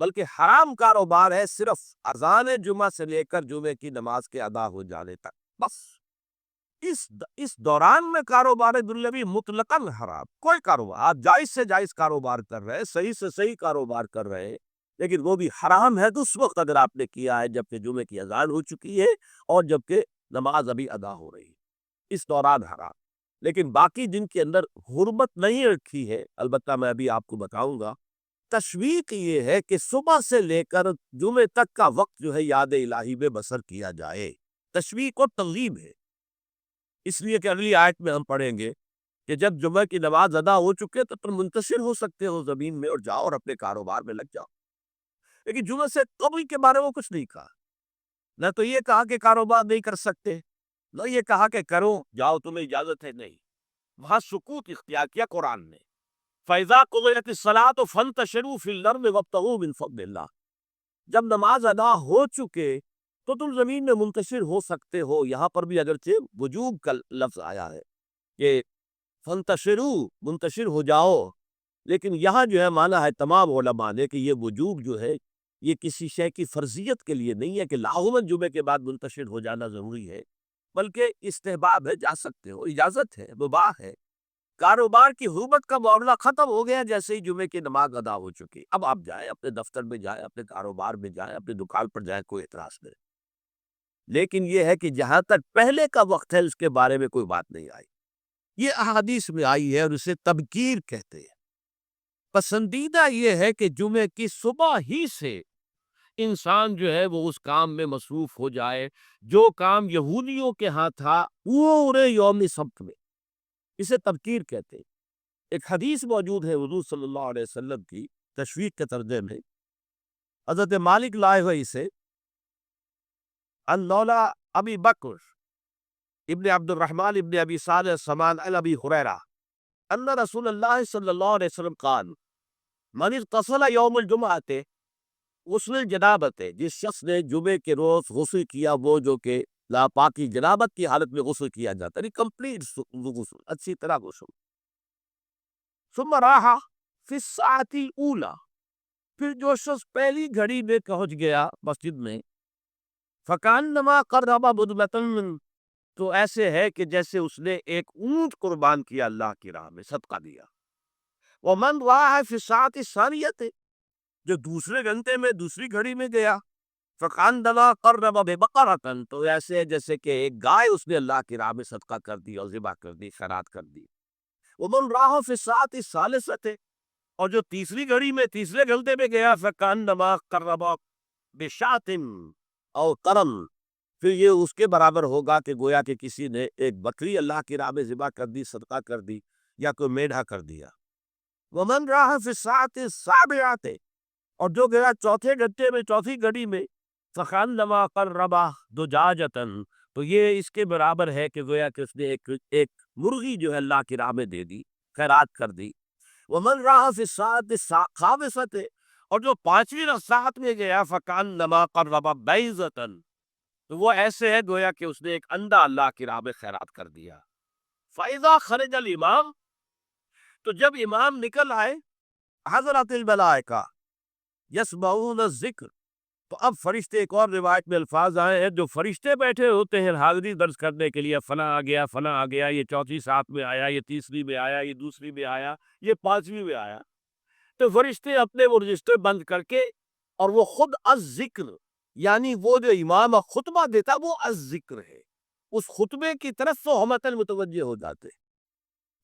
بلکہ حرام کاروبار ہے صرف اذان جمعہ سے لے کر جمعے کی نماز کے ادا ہو جانے تک، بس اس دوران میں کاروبار دنیاوی مطلقاً حرام۔ کوئی کاروبار آپ جائز سے جائز کاروبار کر رہے، صحیح سے صحیح کاروبار کر رہے، لیکن وہ بھی حرام ہے تو اس وقت اگر آپ نے کیا ہے جبکہ جمعے کی اذان ہو چکی ہے اور جبکہ نماز ابھی ادا ہو رہی ہے، اس دوران حرام۔ لیکن باقی جن کے اندر حرمت نہیں رکھی ہے، البتہ میں ابھی آپ کو بتاؤں گا، تشویق یہ ہے کہ صبح سے لے کر جمعے تک کا وقت جو ہے یاد الہی میں بسر کیا جائے، تشویق اور ترغیب ہے۔ اس لیے کہ اگلی آیت میں ہم پڑھیں گے کہ جب جمعہ کی نماز ادا ہو چکے تو تم منتشر ہو سکتے ہو زمین میں اور جاؤ اور اپنے کاروبار میں لگ جاؤ۔ لیکن جمعہ سے قبل کے بارے میں کچھ نہیں کہا، نہ تو یہ کہا کہ کاروبار نہیں کر سکتے، نہ یہ کہا کہ کرو جاؤ تمہیں اجازت ہے، نہیں، وہاں سکوت اختیار کیا قرآن نے۔ فَإِذَا قُضِيَتِ الصَّلَاةُ فَانتَشِرُوا فِي الْأَرْضِ وَابْتَغُوا مِن فَضْلِ اللَّهِ، جب نماز ادا ہو چکے تو تم زمین میں منتشر ہو سکتے ہو۔ یہاں پر بھی اگرچہ وجوب کا لفظ آیا ہے کہ فَانتَشِرُوا، منتشر ہو جاؤ، لیکن یہاں جو ہے مانا ہے تمام علماء نے کہ یہ وجوب جو ہے یہ کسی شے کی فرضیت کے لیے نہیں ہے کہ لاہمن جمعے کے بعد منتشر ہو جانا ضروری ہے، بلکہ استحباب ہے، جا سکتے ہو، اجازت ہے، مباح ہے۔ کاروبار کی حرمت کا معاملہ ختم ہو گیا جیسے ہی جمعے کی نماز ادا ہو چکی، اب آپ جائیں اپنے دفتر میں جائیں، اپنے کاروبار میں جائیں، اپنے دکان پر جائیں، کوئی اعتراض نہیں۔ لیکن یہ ہے کہ جہاں تک پہلے کا وقت ہے اس کے بارے میں کوئی بات نہیں آئی، یہ احادیث میں آئی ہے اور اسے تبکیر کہتے ہیں۔ پسندیدہ یہ ہے کہ جمعے کی صبح ہی سے انسان جو ہے وہ اس کام میں مصروف ہو جائے جو کام یہودیوں کے ہاں تھا پورے یوم سبت میں، اسے تبکیر کہتے ہیں۔ ایک حدیث موجود ہے حضور صلی اللہ علیہ وسلم کی تشویق کے ترجمے میں، حضرت مالک لائے ہوئے اسے ان مولا ابی بکر ابن عبد الرحمن ابن ابی صالح سمان عن ابی ہریرہ ان رسول اللہ صلی اللہ علیہ وسلم قال من اغتسل یوم الجمعہ، غسل جنابت ہے، جس شخص نے جمعے کے روز غسل کیا، وہ جو کہ لاپاکی جنابت کی حالت میں غسل کیا جاتا ہے، کمپلیٹ غسل، اچھی طرح غسل، ثم راح فی الساعۃ الاولی، پھر جو شخص پہلی گھڑی میں پہنچ گیا مسجد میں، فکانما قرب بدنۃ، تو ایسے ہے کہ جیسے اس نے ایک اونٹ قربان کیا اللہ کی راہ میں، صدقہ دیا۔ ومن راح فی الساعۃ الثانیۃ، جو دوسرے گھنٹے میں دوسری گھڑی میں گیا، فکانما قرب ببقرۃ، تو ایسے ہے جیسے کہ ایک گائے اس نے اللہ کی راہ میں صدقہ کر دی اور ذبح کر دی، خیرات کر دی۔ ومن راح فی الساعۃ الثالثۃ، اور جو تیسری گھڑی میں تیسرے گھنٹے میں گیا، فکانما قرب بشاۃ او قرن، پھر یہ اس کے برابر ہوگا کہ گویا کہ کسی نے ایک بکری اللہ کی راہ میں ذبح کر دی، صدقہ کر دی، یا کوئی میڈھا کر دیا۔ ومن راح فی الساعۃ السابعۃ، اور جو گیا چوتھے گھنٹے میں چوتھی گھڑی میں، فکانما قرب دجاجۃ، تو یہ اس کے برابر ہے کہ گویا کہ اس نے ایک مرغی جو ہے اللہ کی راہ میں دے دی، خیرات کر دی۔ ومن راح فی الساعۃ الخامسۃ، اور جو پانچویں ساعت میں گیا، فکانما قرب بیضۃ، تو وہ ایسے ہے گویا کہ اس نے ایک انڈا اللہ کی راہ میں خیرات کر دیا۔ فَإِذَا خَرَجَ الْإِمَامُ، تو جب امام نکل آئے، حضرت الملائکہ یسمعون الذکر، تو اب فرشتے، ایک اور روایت میں الفاظ آئے ہیں جو فرشتے بیٹھے ہوتے ہیں حاضری درج کرنے کے لیے، فلاں آ گیا، فلاں آ گیا، یہ چوتھی ساتھ میں آیا، یہ تیسری میں آیا، یہ دوسری میں آیا، یہ پانچویں میں آیا، تو فرشتے اپنے وہ رجسٹر بند کر کے، اور وہ خود الذکر، یعنی وہ جو امام خطبہ دیتا وہ الذکر ہے، اس خطبے کی طرف وہ ہمتاً متوجہ ہو جاتے۔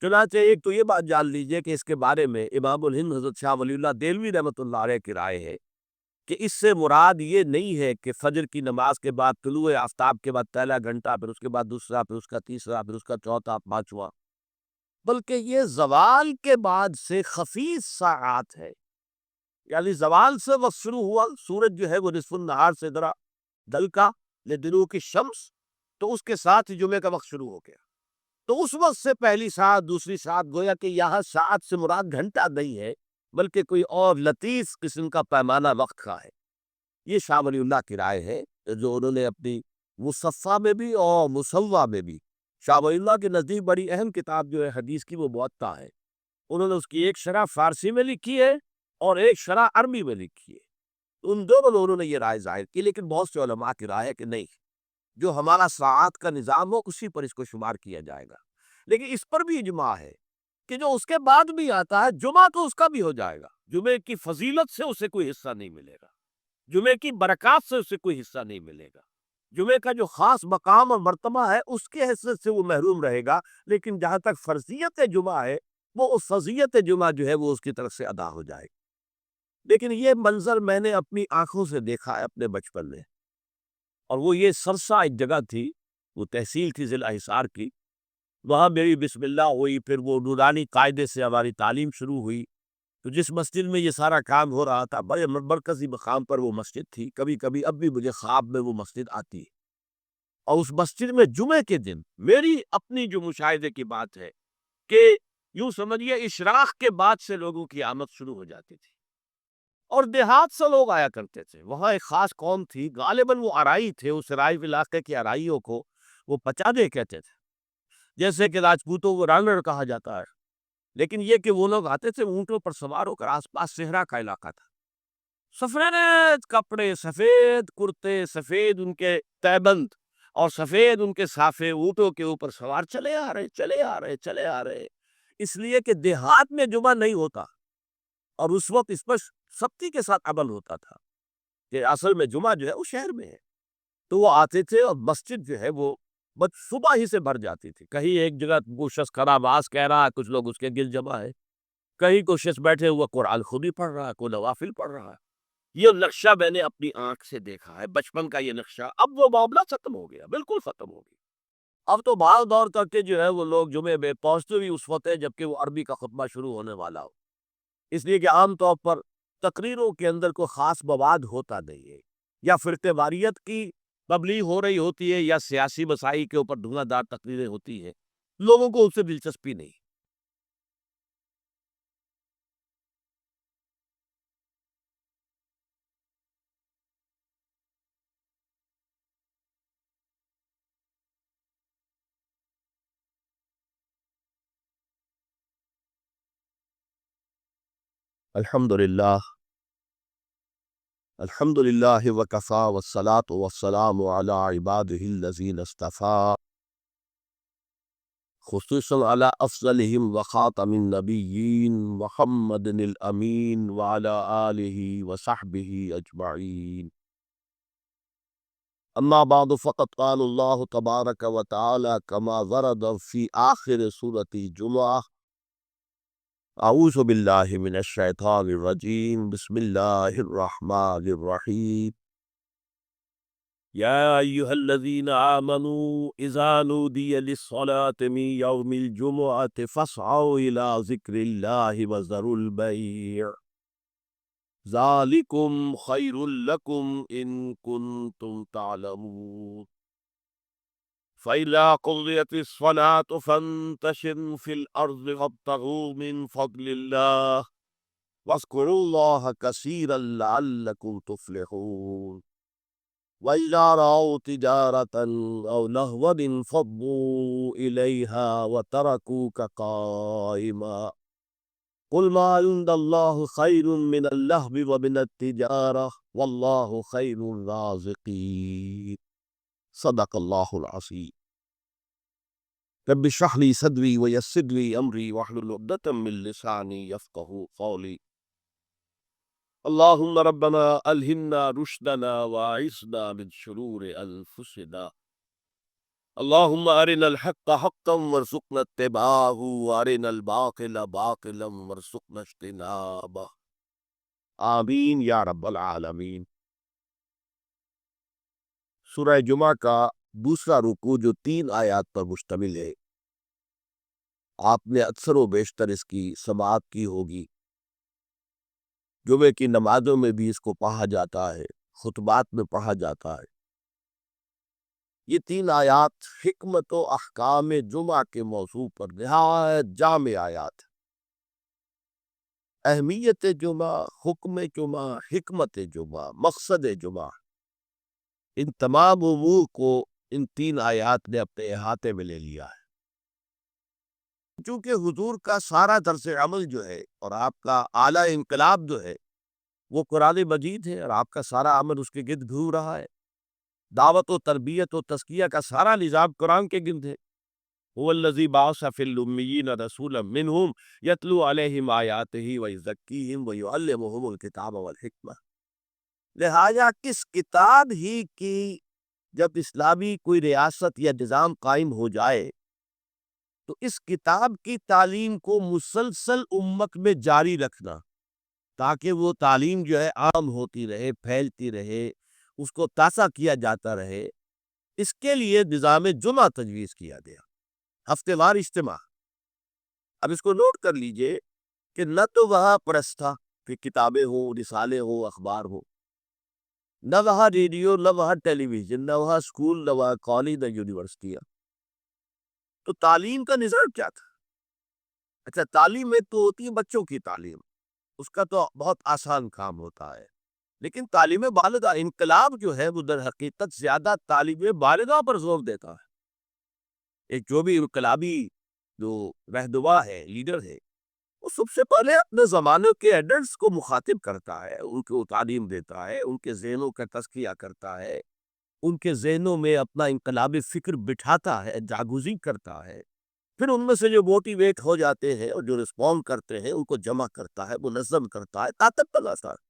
چنانچہ ایک تو یہ بات جان لیجئے کہ اس کے بارے میں امام الہند حضرت شاہ ولی اللہ دہلوی رحمۃ اللہ علیہ کی رائے ہے کہ اس سے مراد یہ نہیں ہے کہ فجر کی نماز کے بعد طلوع آفتاب کے بعد پہلا گھنٹہ، پھر اس کے بعد دوسرا، پھر اس کا تیسرا، پھر اس کا چوتھا، پانچواں، بلکہ یہ زوال کے بعد سے خفیف ساعات ہے، یعنی زوال سے وقت شروع ہوا، سورج جو ہے وہ نصف النہار سے ذرا ڈل کا لدلوک الشمس، تو اس کے ساتھ ہی جمعے کا وقت شروع ہو گیا۔ تو اس وقت سے پہلی ساعت دوسری ساعت گویا کہ یہاں ساعت سے مراد گھنٹہ نہیں ہے بلکہ کوئی اور لطیف قسم کا پیمانہ وقت کا ہے۔ یہ شاہ ولی اللہ کی رائے ہے جو انہوں نے اپنی مصفہ میں بھی اور مصوہ میں بھی، شاہ ولی اللہ کے نزدیک بڑی اہم کتاب جو ہے حدیث کی وہ موطا ہے، انہوں نے اس کی ایک شرح فارسی میں لکھی ہے اور ایک شرح عربی میں لکھی ہے۔ ان دونوں لوگوں نے یہ رائے ظاہر کی، لیکن بہت سے علماء کی رائے ہے کہ نہیں، جو ہمارا ساعت کا نظام ہو اسی پر اس کو شمار کیا جائے گا۔ لیکن اس پر بھی اجماع ہے کہ جو اس کے بعد بھی آتا ہے جمعہ تو اس کا بھی ہو جائے گا، جمعے کی فضیلت سے اسے کوئی حصہ نہیں ملے گا، جمعے کی برکات سے اسے کوئی حصہ نہیں ملے گا، جمعے کا جو خاص مقام اور مرتبہ ہے اس کے حیثیت سے وہ محروم رہے گا، لیکن جہاں تک فرضیت جمعہ ہے وہ اس فضیلت جمعہ جو ہے وہ اس کی طرف سے ادا ہو جائے گی۔ لیکن یہ منظر میں نے اپنی آنکھوں سے دیکھا ہے اپنے بچپن میں، اور وہ یہ سرسا ایک جگہ تھی، وہ تحصیل تھی ضلع حصار کی، وہاں میری بسم اللہ ہوئی، پھر وہ نورانی قاعدے سے ہماری تعلیم شروع ہوئی۔ تو جس مسجد میں یہ سارا کام ہو رہا تھا بڑے مرکزی مقام پر وہ مسجد تھی، کبھی کبھی اب بھی مجھے خواب میں وہ مسجد آتی ہے، اور اس مسجد میں جمعے کے دن میری اپنی جو مشاہدے کی بات ہے کہ یوں سمجھیے اشراق کے بعد سے لوگوں کی آمد شروع ہو جاتی تھی، اور دیہات سے لوگ آیا کرتے تھے۔ وہاں ایک خاص قوم تھی، غالباً وہ ارائی تھے، اس رائف علاقے کے ارائیوں کو وہ پچادے کہتے تھے، جیسے کہ راجپوتوں کو رانگڑ کہا جاتا ہے، لیکن یہ کہ وہ لوگ آتے تھے اونٹوں پر سوار ہو کر، آس پاس صحرا کا علاقہ تھا، سفید کپڑے، سفید کرتے، سفید ان کے تیبند اور سفید ان کے صافے، اونٹوں کے اوپر سوار چلے آ رہے چلے آ رہے چلے آ رہے، اس لیے کہ دیہات میں جمعہ نہیں ہوتا، اور اس وقت اس پر سختی کے ساتھ عمل ہوتا تھا کہ اصل میں جمعہ جو ہے وہ شہر میں ہے۔ تو وہ آتے تھے اور مسجد جو ہے وہ بس صبح ہی سے بھر جاتی تھی، کہیں ایک جگہ وہ شخص کھڑا آواز کہہ رہا ہے، کچھ لوگ اس کے گرد جمع ہے، کہیں کوئی شخص بیٹھے ہوا قرآن خود ہی پڑھ رہا ہے، کوئی نوافل پڑھ رہا ہے۔ یہ نقشہ میں نے اپنی آنکھ سے دیکھا ہے، بچپن کا یہ نقشہ۔ اب وہ معاملہ ختم ہو گیا، بالکل ختم ہو گیا۔ اب تو بھاگ دور کر کے جو ہے وہ لوگ جمعے میں پہنچتے بھی اس وقت ہے جبکہ وہ عربی کا خطبہ شروع ہونے والا ہو، اس لیے کہ عام طور پر تقریروں کے اندر کوئی خاص مواد ہوتا نہیں ہے، یا فرقہ واریت کی تبلیغ ہو رہی ہوتی ہے، یا سیاسی مسائل کے اوپر دھواں دار تقریریں ہوتی ہیں، لوگوں کو اس سے دلچسپی نہیں۔ الحمدللہ، الحمدللہ وکفا والصلاة والسلام علی عبادہ الذین اصطفیٰ، خصوصاً علی افضلہم وخاتم النبیین محمد الامین وعلی آلہ وصحبہ اجمعین۔ اما بعد فقد قال اللہ تبارک و تعالی کما ورد فی آخر سورۃ الجمعہ، اعوذ باللہ من الشیطان الرجیم، بسم اللہ الرحمن الرحیم، یا ایہا الذین آمنوا اذا نودی للصلاة من یوم الجمعة فاسعوا الی ذکر اللہ وذروا البیع، ذالکم خیر لکم ان کنتم تعلمون، فَإِذَا قُضِيَتِ الصَّلَاةُ فَانتَشِرُوا فِي الْأَرْضِ وَابْتَغُوا مِنْ فَضْلِ اللَّهِ وَاذْكُرُوا اللَّهَ كَثِيرًا لَعَلَّكُمْ تُفْلِحُونَ، وَإِذَا رَأَوْا تِجَارَةً أَوْ لَهْوًا انفَضُّوا إِلَيْهَا وَتَرَكُوكَ قَائِمًا، قُلْ مَا عِندَ اللَّهِ خَيْرٌ مِّنَ اللَّهْوِ وَمِنَ التِّجَارَةِ وَاللَّهُ خَيْرُ الرَّازِقِينَ۔ صدق اللہ العظیم۔ رب اشرح لي صدري ويسر لي امري واحلل عقدة من لساني يفقهوا قولي، اللهم ربنا الهمنا رشدنا واعصمنا من شرور انفسنا، اللهم ارنا الحق حقا وارزقنا اتباعه وارنا الباطل باطلا وارزقنا اجتنابه، آمین یا رب العالمین۔ سورہ جمعہ کا دوسرا رکوع جو 3 آیات پر مشتمل ہے، آپ نے اکثر و بیشتر اس کی سماعت کی ہوگی، جمعے کی نمازوں میں بھی اس کو پڑھا جاتا ہے، خطبات میں پڑھا جاتا ہے۔ یہ تین آیات حکمت و احکام جمعہ کے موضوع پر نہایت جامع آیات ہیں۔ اہمیت جمعہ، حکم جمعہ، حکمت جمعہ، مقصد جمعہ، ان تمام امور کو ان تین آیات نے اپنے احاطے میں لے لیا ہے۔ چونکہ حضور کا سارا طرز عمل جو ہے اور آپ کا اعلیٰ انقلاب جو ہے وہ قرآن مجید ہے، اور آپ کا سارا عمل اس کے گرد گھوم رہا ہے۔ دعوت و تربیت و تزکیہ کا سارا نظام قرآن کے گرد ہے۔ هو الذی بعث فی الامیین رسولا منہم یتلو علیہم آیاتہ ویزکیہم ویعلمہم الکتاب والحکمہ۔ لہذا کس کتاب ہی کی جب اسلامی کوئی ریاست یا نظام قائم ہو جائے تو اس کتاب کی تعلیم کو مسلسل امت میں جاری رکھنا، تاکہ وہ تعلیم جو ہے عام ہوتی رہے، پھیلتی رہے، اس کو تازہ کیا جاتا رہے، اس کے لیے نظام جمعہ تجویز کیا گیا، ہفتے وار اجتماع۔ اب اس کو نوٹ کر لیجئے کہ نہ تو وہاں پریس تھا کہ کتابیں ہوں، رسالے ہوں، اخبار ہوں، نہ وہاں ریڈیو، نہ وہاں ٹیلی ویژن، نہ وہاں اسکول، نہ وہاں کالج، نہ یونیورسٹیاں۔ تو تعلیم کا نظام کیا تھا؟ اچھا، تعلیم میں تو ہوتی ہے بچوں کی تعلیم، اس کا تو بہت آسان کام ہوتا ہے، لیکن تعلیم بالغہ، انقلاب جو ہے وہ در حقیقت زیادہ تعلیم بالغہ پر زور دیتا ہے۔ ایک جو بھی انقلابی جو رہنما ہے، لیڈر ہے، وہ سب سے پہلے اپنے زمانے کے ایڈلٹس کو مخاطب کرتا ہے، ان کو تعلیم دیتا ہے، ان کے ذہنوں کا تزکیہ کرتا ہے، ان کے ذہنوں میں اپنا انقلابی فکر بٹھاتا ہے، جاگوزی کرتا ہے، پھر ان میں سے جو موٹیویٹ ہو جاتے ہیں اور جو رسپونڈ کرتے ہیں ان کو جمع کرتا ہے، منظم کرتا ہے، طاقت بناتا ہے۔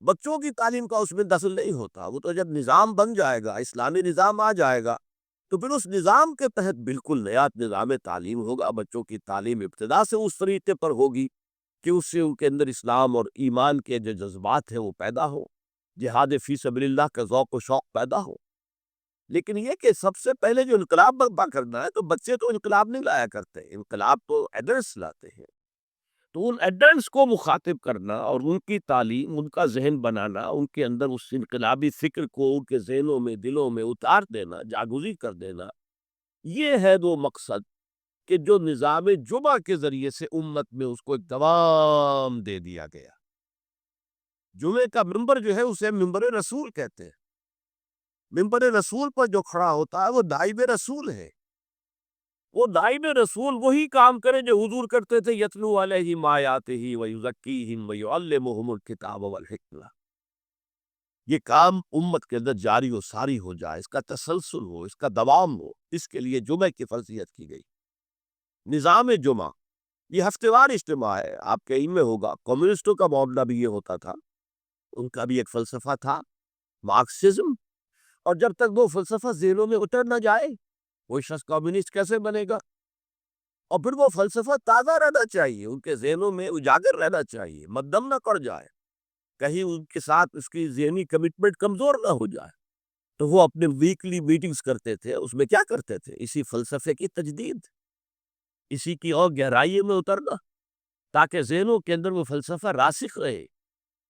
بچوں کی تعلیم کا اس میں دخل نہیں ہوتا، وہ تو جب نظام بن جائے گا، اسلامی نظام آ جائے گا تو پھر اس نظام کے تحت بالکل نیا نظام تعلیم ہوگا۔ بچوں کی تعلیم ابتدا سے اس طریقے پر ہوگی کہ اس سے ان کے اندر اسلام اور ایمان کے جو جذبات ہیں وہ پیدا ہو، جہاد فی سبیل اللہ کا ذوق و شوق پیدا ہو۔ لیکن یہ کہ سب سے پہلے جو انقلاب برپا کرنا ہے، تو بچے تو انقلاب نہیں لایا کرتے، انقلاب تو ایڈلٹس لاتے ہیں۔ تو ان ایڈلٹس کو مخاطب کرنا اور ان کی تعلیم، ان کا ذہن بنانا، ان کے اندر اس انقلابی فکر کو ان کے ذہنوں میں، دلوں میں اتار دینا، جاگوزی کر دینا، یہ ہے وہ مقصد کہ جو نظام جمعہ کے ذریعے سے امت میں اس کو ایک دوام دے دیا گیا۔ جمعے کا ممبر جو ہے اسے ممبر رسول کہتے ہیں۔ ممبر رسول پر جو کھڑا ہوتا ہے وہ نائب رسول ہے۔ وہ نائب رسول وہی کام کرے جو حضور کرتے تھے، یتلو علیہم آیاتہ ویزکیہم ویعلمہم الکتاب والحکمہ۔ یہ کام امت کے اندر جاری و ساری ہو جائے، اس کا تسلسل ہو، اس کا دوام ہو، اس کے لیے جمعہ کی فرضیت کی گئی۔ نظام جمعہ یہ ہفتے وار اجتماع ہے، آپ کے علم میں ہوگا کمیونسٹوں کا معاملہ بھی یہ ہوتا تھا، ان کا بھی ایک فلسفہ تھا، مارکسزم، اور جب تک وہ فلسفہ ذہنوں میں اتر نہ جائے وہ شخص کمیونسٹ کیسے بنے گا؟ اور پھر وہ فلسفہ تازہ رہنا چاہیے، ان کے ذہنوں میں اجاگر رہنا چاہیے، مدم نہ پڑ جائے، کہیں ان کے ساتھ اس کی ذہنی کمٹمنٹ کمزور نہ ہو جائے۔ تو وہ اپنے ویکلی میٹنگز کرتے تھے، اس میں کیا کرتے تھے؟ اسی فلسفے کی تجدید، اسی کی اور گہرائیوں میں اترنا، تاکہ ذہنوں کے اندر وہ فلسفہ راسخ رہے۔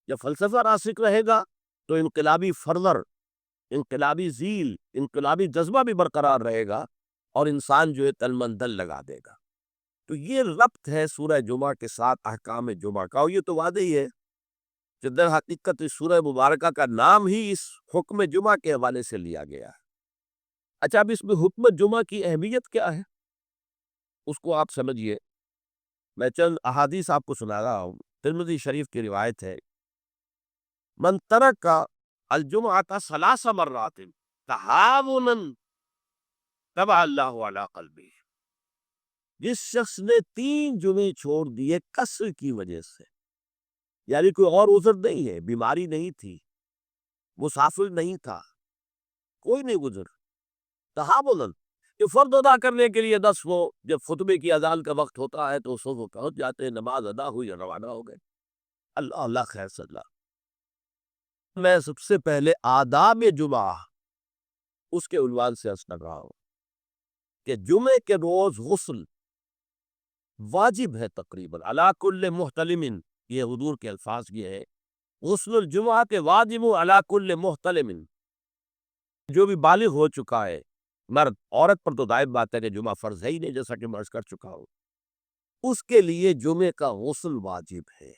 جب فلسفہ راسخ رہے گا تو انقلابی فرور، انقلابی ذیل، انقلابی جذبہ بھی برقرار رہے گا، اور انسان جو ہے تن من دل لگا دے گا۔ تو یہ ربط ہے سورہ جمعہ کے ساتھ احکام جمعہ کا، اور یہ تو واضح ہی ہے کہ در حقیقت اس سورہ مبارکہ کا نام ہی اس حکم جمعہ کے حوالے سے لیا گیا ہے۔ اچھا، اب اس میں حکم جمعہ کی اہمیت کیا ہے اس کو آپ سمجھیے۔ میں چند احادیث آپ کو سنا رہا ہوں۔ ترمذی شریف کی روایت ہے، من ترک الجمعۃ ثلاث مرات تہاونا طبع اللہ علی قلبہ، جس شخص نے 3 جمعے چھوڑ دیے کسر کی وجہ سے، یعنی کوئی اور عذر نہیں ہے، بیماری نہیں تھی، مسافر نہیں تھا، کوئی نہیں عذر، تہاونا، کہ فرض ادا کرنے کے لیے 10 وہ جب خطبے کی اذان کا وقت ہوتا ہے تو اس وقت پہنچ جاتے ہیں، نماز ادا ہوئی اور روانہ ہو گئے۔ اللہ اللہ خیر صلی اللہ۔ میں سب سے پہلے آداب جمعہ اس کے عنوان سے عرض کر رہا ہوں کہ جمعے کے روز غسل واجب ہے تقریباً، علی کل محتلم، یہ حضور کے الفاظ یہ ہے، غسل الجمعہ کے واجب علی کل محتلم، جو بھی بالغ ہو چکا ہے مرد، عورت پر تو ظاہر بات ہے کہ جمعہ فرض ہے ہی نہیں، جیسا کہ میں عرض کر چکا ہوں، اس کے لیے جمعے کا غسل واجب ہے۔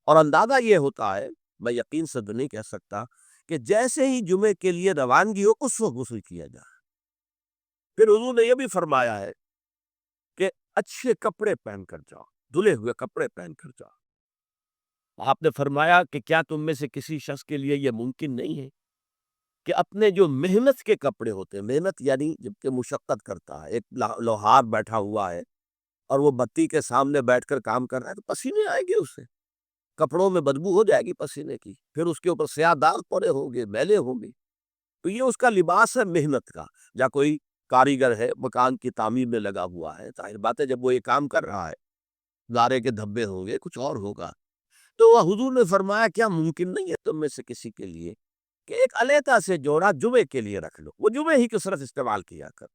اور اندازہ یہ ہوتا ہے، میں یقین سے تو نہیں کہہ سکتا، کہ جیسے ہی جمعے کے لیے روانگی ہو اس وقت غسل کیا جائے۔ پھر حضور نے یہ بھی فرمایا ہے کہ اچھے کپڑے پہن کر جاؤ، دھلے ہوئے کپڑے پہن کر جاؤ۔ آپ نے فرمایا کہ کیا تم میں سے کسی شخص کے لیے یہ ممکن نہیں ہے کہ اپنے جو محنت کے کپڑے ہوتے ہیں، محنت یعنی جب کہ مشقت کرتا ہے، ایک لوہار بیٹھا ہوا ہے اور وہ بتی کے سامنے بیٹھ کر کام کر رہا ہے، تو پسینے آئیں گے اس سے، کپڑوں میں بدبو ہو جائے گی پسینے کی، پھر اس کے اوپر سیاہ داغ پڑے ہوں گے، میلے ہوں گے، تو یہ اس کا لباس ہے محنت کا۔ یا کوئی کاریگر ہے، مکان کی تعمیر میں لگا ہوا ہے، ظاہر بات ہے جب وہ یہ کام کر رہا ہے، گارے کے دھبے ہوں گے، کچھ اور ہوگا، تو وہ حضور نے فرمایا کیا ممکن نہیں ہے تم میں سے کسی کے لیے کہ ایک علیحدہ سے جوڑا جمعے کے لیے رکھ لو، وہ جمعے ہی کی صرف استعمال کیا کر،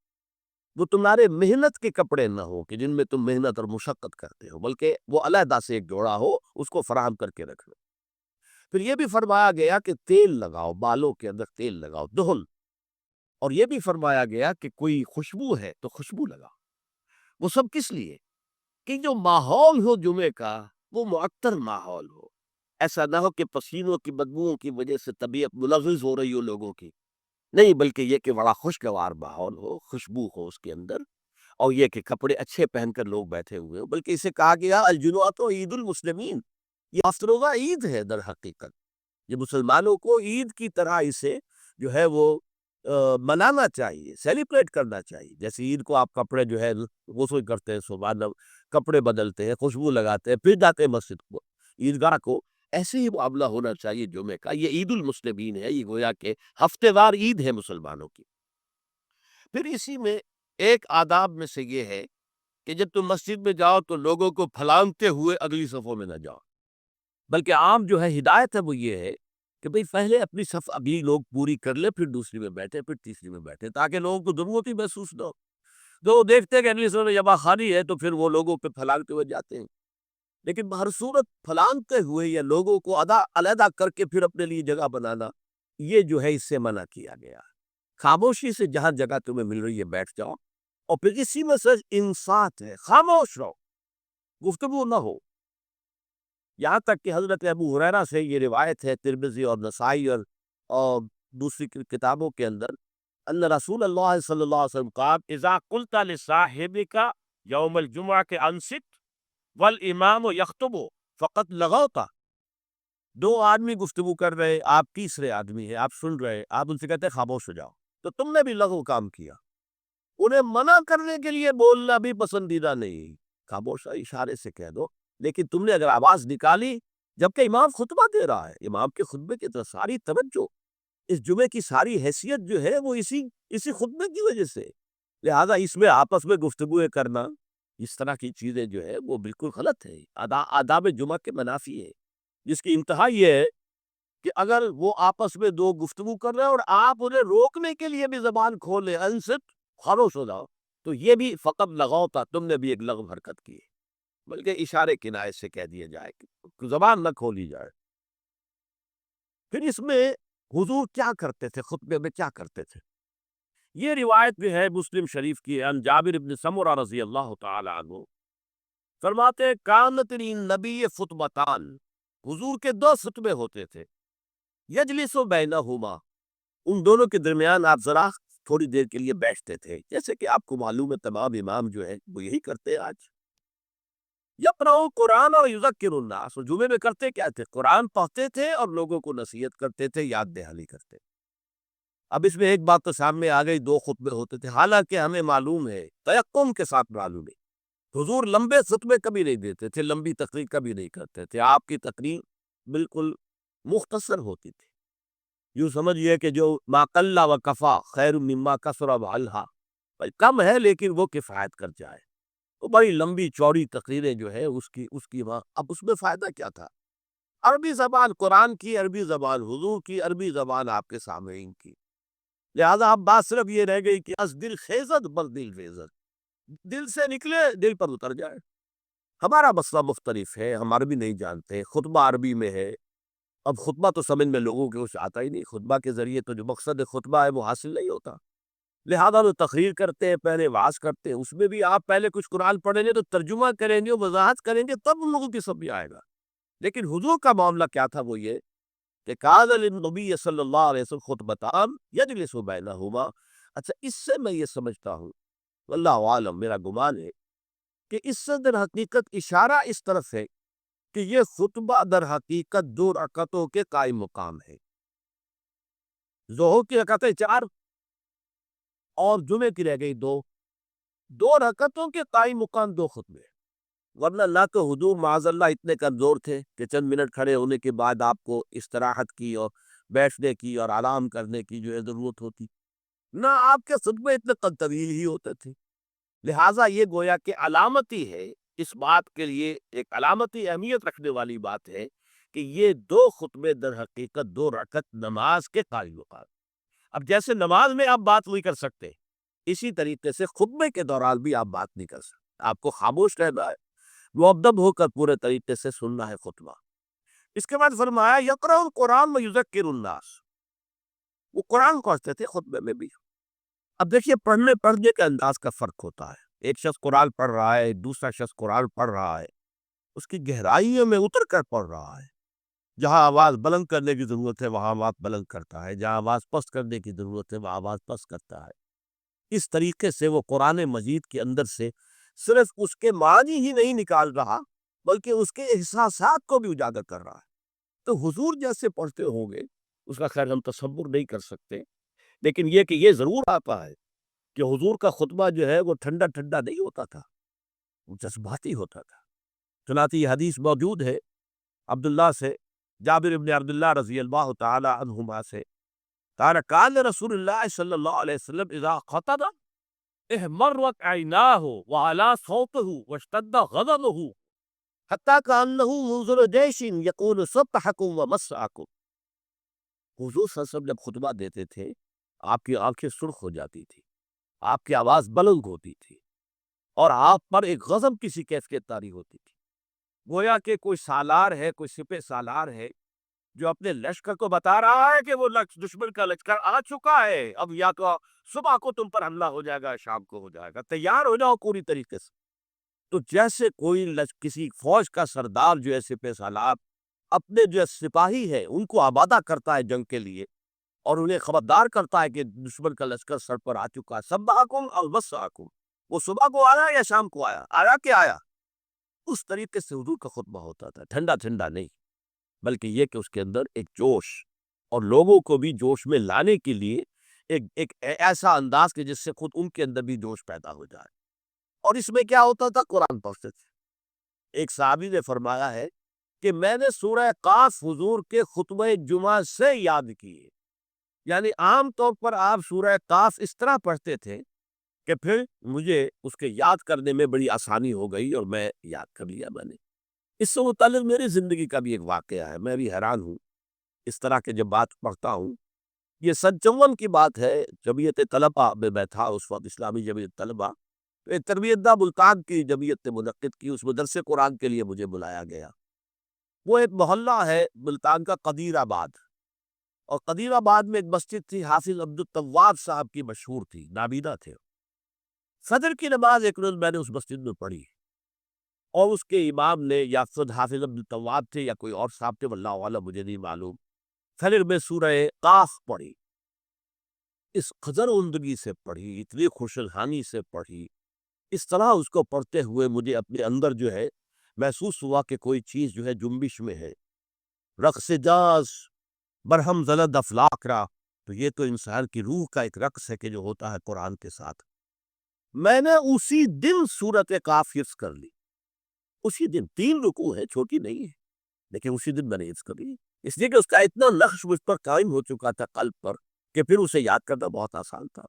وہ تمہارے محنت کے کپڑے نہ ہو کہ جن میں تم محنت اور مشقت کرتے ہو، بلکہ وہ علیحدہ سے ایک جوڑا ہو، اس کو فراہم کر کے رکھ لو۔ پھر یہ بھی فرمایا گیا کہ تیل لگاؤ، بالوں کے اندر تیل لگاؤ، دہن، اور یہ بھی فرمایا گیا کہ کوئی خوشبو ہے تو خوشبو لگاؤ۔ وہ سب کس لیے؟ کہ جو ماحول ہو جمعے کا وہ معطر ماحول ہو، ایسا نہ ہو کہ پسینوں کی بدبوؤں کی وجہ سے طبیعت ملغز ہو رہی ہو لوگوں کی، نہیں، بلکہ یہ کہ بڑا خوشگوار ماحول ہو، خوشبو ہو اس کے اندر، اور یہ کہ کپڑے اچھے پہن کر لوگ بیٹھے ہوئے ہو، بلکہ اسے کہا گیا الجمعۃ عید المسلمین، یہ افروزہ عید ہے در حقیقت، یہ مسلمانوں کو عید کی طرح اسے جو ہے وہ منانا چاہیے، سیلیبریٹ کرنا چاہیے۔ جیسے عید کو آپ کپڑے جو ہے غسل کرتے ہیں، صبح کپڑے بدلتے ہیں، خوشبو لگاتے ہیں، پھر جاتے ہیں مسجد کو، عیدگاہ کو، ایسے ہی معاملہ ہونا چاہیے جمعے کا۔ یہ عید المسلمین ہے، یہ گویا کہ ہفتے وار عید ہے مسلمانوں کی۔ پھر اسی میں ایک آداب میں سے یہ ہے کہ جب تم مسجد میں جاؤ تو لوگوں کو پھلانگتے ہوئے اگلی صفوں میں نہ جاؤ، بلکہ عام جو ہے ہدایت ہے وہ یہ ہے کہ بھئی پہلے اپنی صف ابھی لوگ پوری کر لے، پھر دوسری میں بیٹھے، پھر تیسری میں بیٹھے، تاکہ لوگوں کو ضرورت ہی محسوس نہ ہو۔ تو وہ دیکھتے ہیں کہ اگلی صف میں جگہ خالی ہے تو پھر وہ لوگوں پہ پھلانگتے ہوئے جاتے ہیں، لیکن بہر صورت پھلانگتے ہوئے یا لوگوں کو علیحدہ کر کے پھر اپنے لیے جگہ بنانا، یہ جو ہے اس سے منع کیا گیا۔ خاموشی سے جہاں جگہ تمہیں مل رہی ہے بیٹھ جاؤ، اور پھر اسی میں سے انصات ہے، خاموش رہو، گفتگو نہ ہو۔ یہاں تک کہ حضرت ابو ہریرہ سے یہ روایت ہے ترمذی اور نسائی اور دوسری کتابوں کے اندر، ان رسول اللہ صلی اللہ علیہ وسلم قال اذا قلت لصاحبك یوم الجمعہ کے انصت والامام یخطب فقط لغوت، دو آدمی گفتگو کر رہے، آپ تیسرے آدمی ہیں، آپ سن رہے، آپ ان سے کہتے ہیں خاموش ہو جاؤ، تو تم نے بھی لغو کام کیا۔ انہیں منع کرنے کے لیے بولنا بھی پسندیدہ نہیں، خاموش اشارے سے کہہ دو، لیکن تم نے اگر آواز نکالی جبکہ امام خطبہ دے رہا ہے، امام کے خطبے کی طرف ساری توجہ، اس جمعے کی ساری حیثیت جو ہے وہ اسی خطبے کی وجہ سے، لہذا اس میں آپس میں گفتگو کرنا، اس طرح کی چیزیں جو ہے وہ بالکل غلط ہے، آداب جمعہ کے منافی ہے، جس کی انتہا یہ ہے کہ اگر وہ آپس میں دو گفتگو کر رہے ہیں اور آپ انہیں روکنے کے لیے بھی زبان کھولے، انصت، خاموش ہو جاؤ، تو یہ بھی فقط لغو تھا، تم نے بھی ایک لغو حرکت کی ہے، بلکہ اشارے کنایے سے کہہ دیا جائے کہ زبان نہ کھولی جائے۔ پھر اس میں حضور کیا کرتے تھے، خطبے میں کیا کرتے تھے؟ یہ روایت بھی ہے مسلم شریف کی، ان جابر بن سمرہ رضی اللہ تعالی عنہ فرماتے ہیں کانت للنبی خطبتان، حضور کے دو خطبے ہوتے تھے، یجلس بینہما، ان دونوں کے درمیان آپ ذرا تھوڑی دیر کے لیے بیٹھتے تھے، جیسے کہ آپ کو معلوم ہے تمام امام جو ہے وہ یہی کرتے ہیں آج، یقرأ قرآن اور یذکر الناس، جمعے میں کرتے کیا تھے؟ قرآن پڑھتے تھے اور لوگوں کو نصیحت کرتے تھے، یاد دہانی کرتے تھے۔ اب اس میں ایک بات تو سامنے آ گئی، دو خطبے ہوتے تھے، حالانکہ ہمیں معلوم ہے، تیقن کے ساتھ معلوم ہے، حضور لمبے خطبے کبھی نہیں دیتے تھے، لمبی تقریر کبھی نہیں کرتے تھے، آپ کی تقریر بالکل مختصر ہوتی تھی، یوں سمجھئے کہ جو ما قل و کفا خیر مما کثر و الہا، کم ہے لیکن وہ کفایت کر جائے، تو بڑی لمبی چوڑی تقریریں جو ہے اس کی وہاں، اب اس میں فائدہ کیا تھا؟ عربی زبان قرآن کی، عربی زبان حضور کی، عربی زبان آپ کے سامعین کی، لہذا اب بات صرف یہ رہ گئی کہ از دل خیزت بر دل ریزت، دل سے نکلے دل پر اتر جائے۔ ہمارا مسئلہ مختلف ہے، ہم عربی نہیں جانتے، خطبہ عربی میں ہے، اب خطبہ تو سمجھ میں لوگوں کے کچھ آتا ہی نہیں، خطبہ کے ذریعے تو جو مقصد خطبہ ہے وہ حاصل نہیں ہوتا، لہذا وہ تقریر کرتے ہیں، پہلے وعظ کرتے ہیں، اس میں بھی آپ پہلے کچھ قرآن پڑھیں گے تو ترجمہ کریں گے، وضاحت کریں گے، تب ان لوگوں کی سمجھ میں آئے گا۔ لیکن حضور کا معاملہ کیا تھا؟ وہ یہ کہ کان للنبی صلی اللہ علیہ وسلم خطبتان یجلس بینہما۔ اچھا، اس سے میں یہ سمجھتا ہوں، واللہ عالم، میرا گمان ہے کہ اس سے در حقیقت اشارہ اس طرف ہے کہ یہ خطبہ در حقیقت 2 رکعتوں کے قائم مقام ہے۔ ظہر کی رکعتیں 4 اور جمعے کی رہ گئی 2، 2 رکعتوں کے قائم مقام 2 خطبے، ورنہ نہ تو حضور معاذ اللہ اتنے کمزور تھے کہ چند منٹ کھڑے ہونے کے بعد آپ کو استراحت کی اور بیٹھنے کی اور آرام کرنے کی جو ہے ضرورت ہوتی، نہ آپ کے خطبے اتنے طویل ہی ہوتے تھے۔ لہٰذا یہ گویا کہ علامتی ہے، اس بات کے لیے ایک علامتی اہمیت رکھنے والی بات ہے کہ یہ 2 خطبے در حقیقت 2 رکعت نماز کے قائم مقام۔ اب جیسے نماز میں آپ بات نہیں کر سکتے، اسی طریقے سے خطبے کے دوران بھی آپ بات نہیں کر سکتے، آپ کو خاموش رہنا ہے، مؤدب ہو کر پورے طریقے سے سننا ہے خطبہ۔ اس کے بعد فرمایا یقرأ القرآن ویذکر الناس، وہ قرآن پڑھتے تھے خطبے میں بھی۔ اب دیکھیے، پڑھنے کے انداز کا فرق ہوتا ہے، ایک شخص قرآن پڑھ رہا ہے، دوسرا شخص قرآن پڑھ رہا ہے، اس کی گہرائیوں میں اتر کر پڑھ رہا ہے، جہاں آواز بلند کرنے کی ضرورت ہے وہاں آواز بلند کرتا ہے، جہاں آواز پست کرنے کی ضرورت ہے وہاں آواز پست کرتا ہے۔ اس طریقے سے وہ قرآن مجید کے اندر سے صرف اس کے معنی ہی نہیں نکال رہا بلکہ اس کے احساسات کو بھی اجاگر کر رہا ہے۔ تو حضور جیسے پڑھتے ہوں گے اس کا خیر ہم تصور نہیں کر سکتے، لیکن یہ کہ یہ ضرور آتا ہے کہ حضور کا خطبہ جو ہے وہ ٹھنڈا ٹھنڈا نہیں ہوتا تھا، وہ جذباتی ہوتا تھا۔ چنانچہ یہ حدیث موجود ہے عبداللہ سے، جابر بن عبداللہ رضی اللہ تعالی عنہما سے، کان رسول اللہ صلی اللہ علیہ وسلم اذا خطب احمرت عیناہ وعلا صوتہ واشتد غضبہ حتی کانہ منذر جیش یقول صبحکم ومسعکم۔ حضور صلی اللہ علیہ وسلم جب خطبہ دیتے تھے آپ کی آنکھیں سرخ ہو جاتی تھی، آپ کی آواز بلند ہوتی تھی، اور آپ پر ایک غضب کی سی کیفیت طاری ہوتی تھی، گویا کہ کوئی سالار ہے، کوئی سپہ سالار ہے جو اپنے لشکر کو بتا رہا ہے کہ وہ دشمن کا لشکر آ چکا ہے، اب یا تو صبح کو تم پر حملہ ہو جائے گا، شام کو ہو جائے گا، تیار ہو جاؤ پوری طریقے سے۔ تو جیسے کوئی کسی فوج کا سردار جو ہے سپہ سالار اپنے جو ہے سپاہی ہے ان کو آمادہ کرتا ہے جنگ کے لیے اور انہیں خبردار کرتا ہے کہ دشمن کا لشکر سر پر آ چکا ہے، صبحکم او مسعکم، وہ صبح کو آیا یا شام کو آیا، آیا کہ آیا، اس طریقے سے حضور کا خطبہ ہوتا تھا، ٹھنڈا ٹھنڈا نہیں، بلکہ یہ کہ اس کے اندر ایک جوش، اور لوگوں کو بھی جوش میں لانے کے لیے ایک ایسا انداز کہ جس سے خود ان کے اندر بھی جوش پیدا ہو جائے۔ اور اس میں کیا ہوتا تھا؟ قرآن پڑھتے تھے۔ ایک صحابی نے فرمایا ہے کہ میں نے سورہ قاف حضور کے خطبہ جمعہ سے یاد کی ہے، یعنی عام طور پر آپ سورہ قاف اس طرح پڑھتے تھے کہ پھر مجھے اس کے یاد کرنے میں بڑی آسانی ہو گئی اور میں یاد کر لیا میں نے۔ اس سے متعلق میری زندگی کا بھی ایک واقعہ ہے، میں بھی حیران ہوں اس طرح کے جب بات پڑھتا ہوں۔ یہ سن 54 کی بات ہے، جمعیت طلبہ میں میں تھا اس وقت، اسلامی جمعیت طلبہ، تو ایک تربیت دہ ملتان کی جمعیت نے منعقد کی، اس مدرسے قرآن کے لیے مجھے بلایا گیا۔ وہ ایک محلہ ہے ملتان کا قدیر آباد، اور قدیر آباد میں ایک مسجد تھی، حافظ عبدالتواب صاحب کی مشہور تھی، نابینا تھے۔ فجر کی نماز ایک روز میں نے اس مسجد میں پڑھی، اور اس کے امام نے یا خود حافظ عبدالتواب تھے یا کوئی اور صاحب تھے، واللہ اعلم، مجھے نہیں معلوم، فجر میں سورہ قاف پڑھی، اس قدر عمدگی سے پڑھی، اتنی خوشحالی سے پڑھی، اس طرح اس کو پڑھتے ہوئے مجھے اپنے اندر جو ہے محسوس ہوا کہ کوئی چیز جو ہے جنبش میں ہے، رقص جاز برہم زلد افلاک را، تو یہ تو انسان کی روح کا ایک رقص ہے کہ جو ہوتا ہے قرآن کے ساتھ۔ میں نے اسی دن سورت قاف حفظ کر لی، اسی دن، 3 رکوع ہے، چھوٹی نہیں ہے، لیکن اسی دن میں نے حفظ کر لی، اس لیے کہ اس کا اتنا نقش مجھ پر قائم ہو چکا تھا قلب پر کہ پھر اسے یاد کرنا بہت آسان تھا۔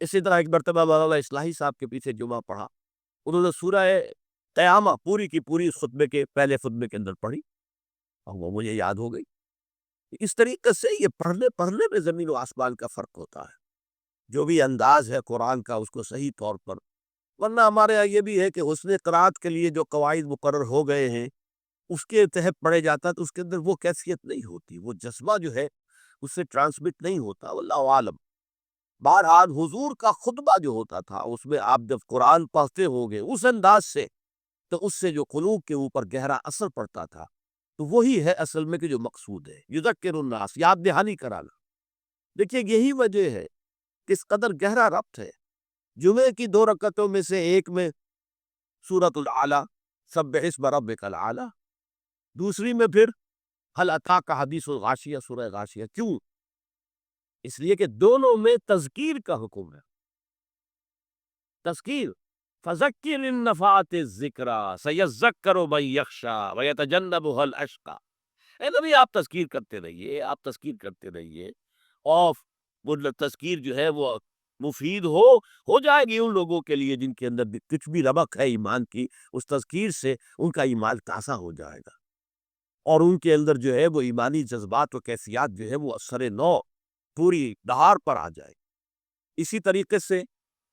اسی طرح ایک مرتبہ مولانا اصلاحی صاحب کے پیچھے جمعہ پڑھا، انہوں نے سورہ قیامہ پوری کی پوری خطبے کے پہلے خطبے کے اندر پڑھی، اور وہ مجھے یاد ہو گئی۔ اس طریقے سے یہ پڑھنے میں زمین و آسمان کا فرق ہوتا ہے، جو بھی انداز ہے قرآن کا اس کو صحیح طور پر، ورنہ ہمارے یہاں یہ بھی ہے کہ حسن قرأت کے لیے جو قواعد مقرر ہو گئے ہیں اس کے تحت پڑھے جاتا تو اس کے اندر وہ کیفیت نہیں ہوتی، وہ جذبہ جو ہے اس سے ٹرانسمٹ نہیں ہوتا، واللہ عالم۔ بہرحال حضور کا خطبہ جو ہوتا تھا اس میں آپ جب قرآن پڑھتے ہوگے اس انداز سے، تو اس سے جو قلوب کے اوپر گہرا اثر پڑتا تھا، تو وہی ہے اصل میں کہ جو مقصود ہے، یذکر الناس، یاد دہانی کرانا۔ دیکھیے یہی وجہ ہے کہ اس قدر گہرا ربط ہے۔ جمعے کی 2 رکعتوں میں سے ایک میں سورۃ الاعلیٰ، سبح اسم ربک الاعلیٰ، دوسری میں پھر هل اتاک حدیث الغاشیہ، سورہ غاشیہ۔ کیوں؟ اس لیے کہ دونوں میں تذکیر کا حکم ہے، تذکیر۔ فذکر ان نفعت الذکریٰ سیذکر من یخشیٰ ویتجنبها الاشقیٰ۔ اے نبی آپ تذکیر کرتے رہیے، آپ تذکیر کرتے رہیے، اور وہ تذکیر جو ہے وہ مفید ہو جائے گی ان لوگوں کے لیے جن کے اندر کچھ بھی رمق ہے ایمان کی، اس تذکیر سے ان کا ایمان تازہ ہو جائے گا، اور ان کے اندر جو ہے وہ ایمانی جذبات و کیفیات جو ہے وہ اثر نو پوری دہار پر آ جائے۔ اسی طریقے سے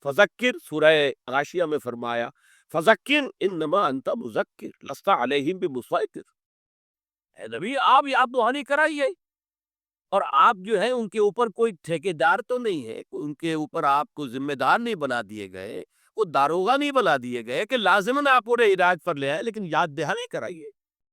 فذکر، سورہ غاشیہ میں فرمایا فذکر انما انت مذکر لست علیہم بمسیطر۔ اے نبی آپ یاد دہانی کرائیے، اور آپ جو ہے ان کے اوپر کوئی ٹھیکیدار تو نہیں ہے، ان کے اوپر آپ کو ذمہ دار نہیں بنا دیے گئے، وہ داروغہ نہیں بنا دیے گئے کہ لازماً آپ انہیں ہدایت پر لے آئے، لیکن یاد دہانی کرائیے۔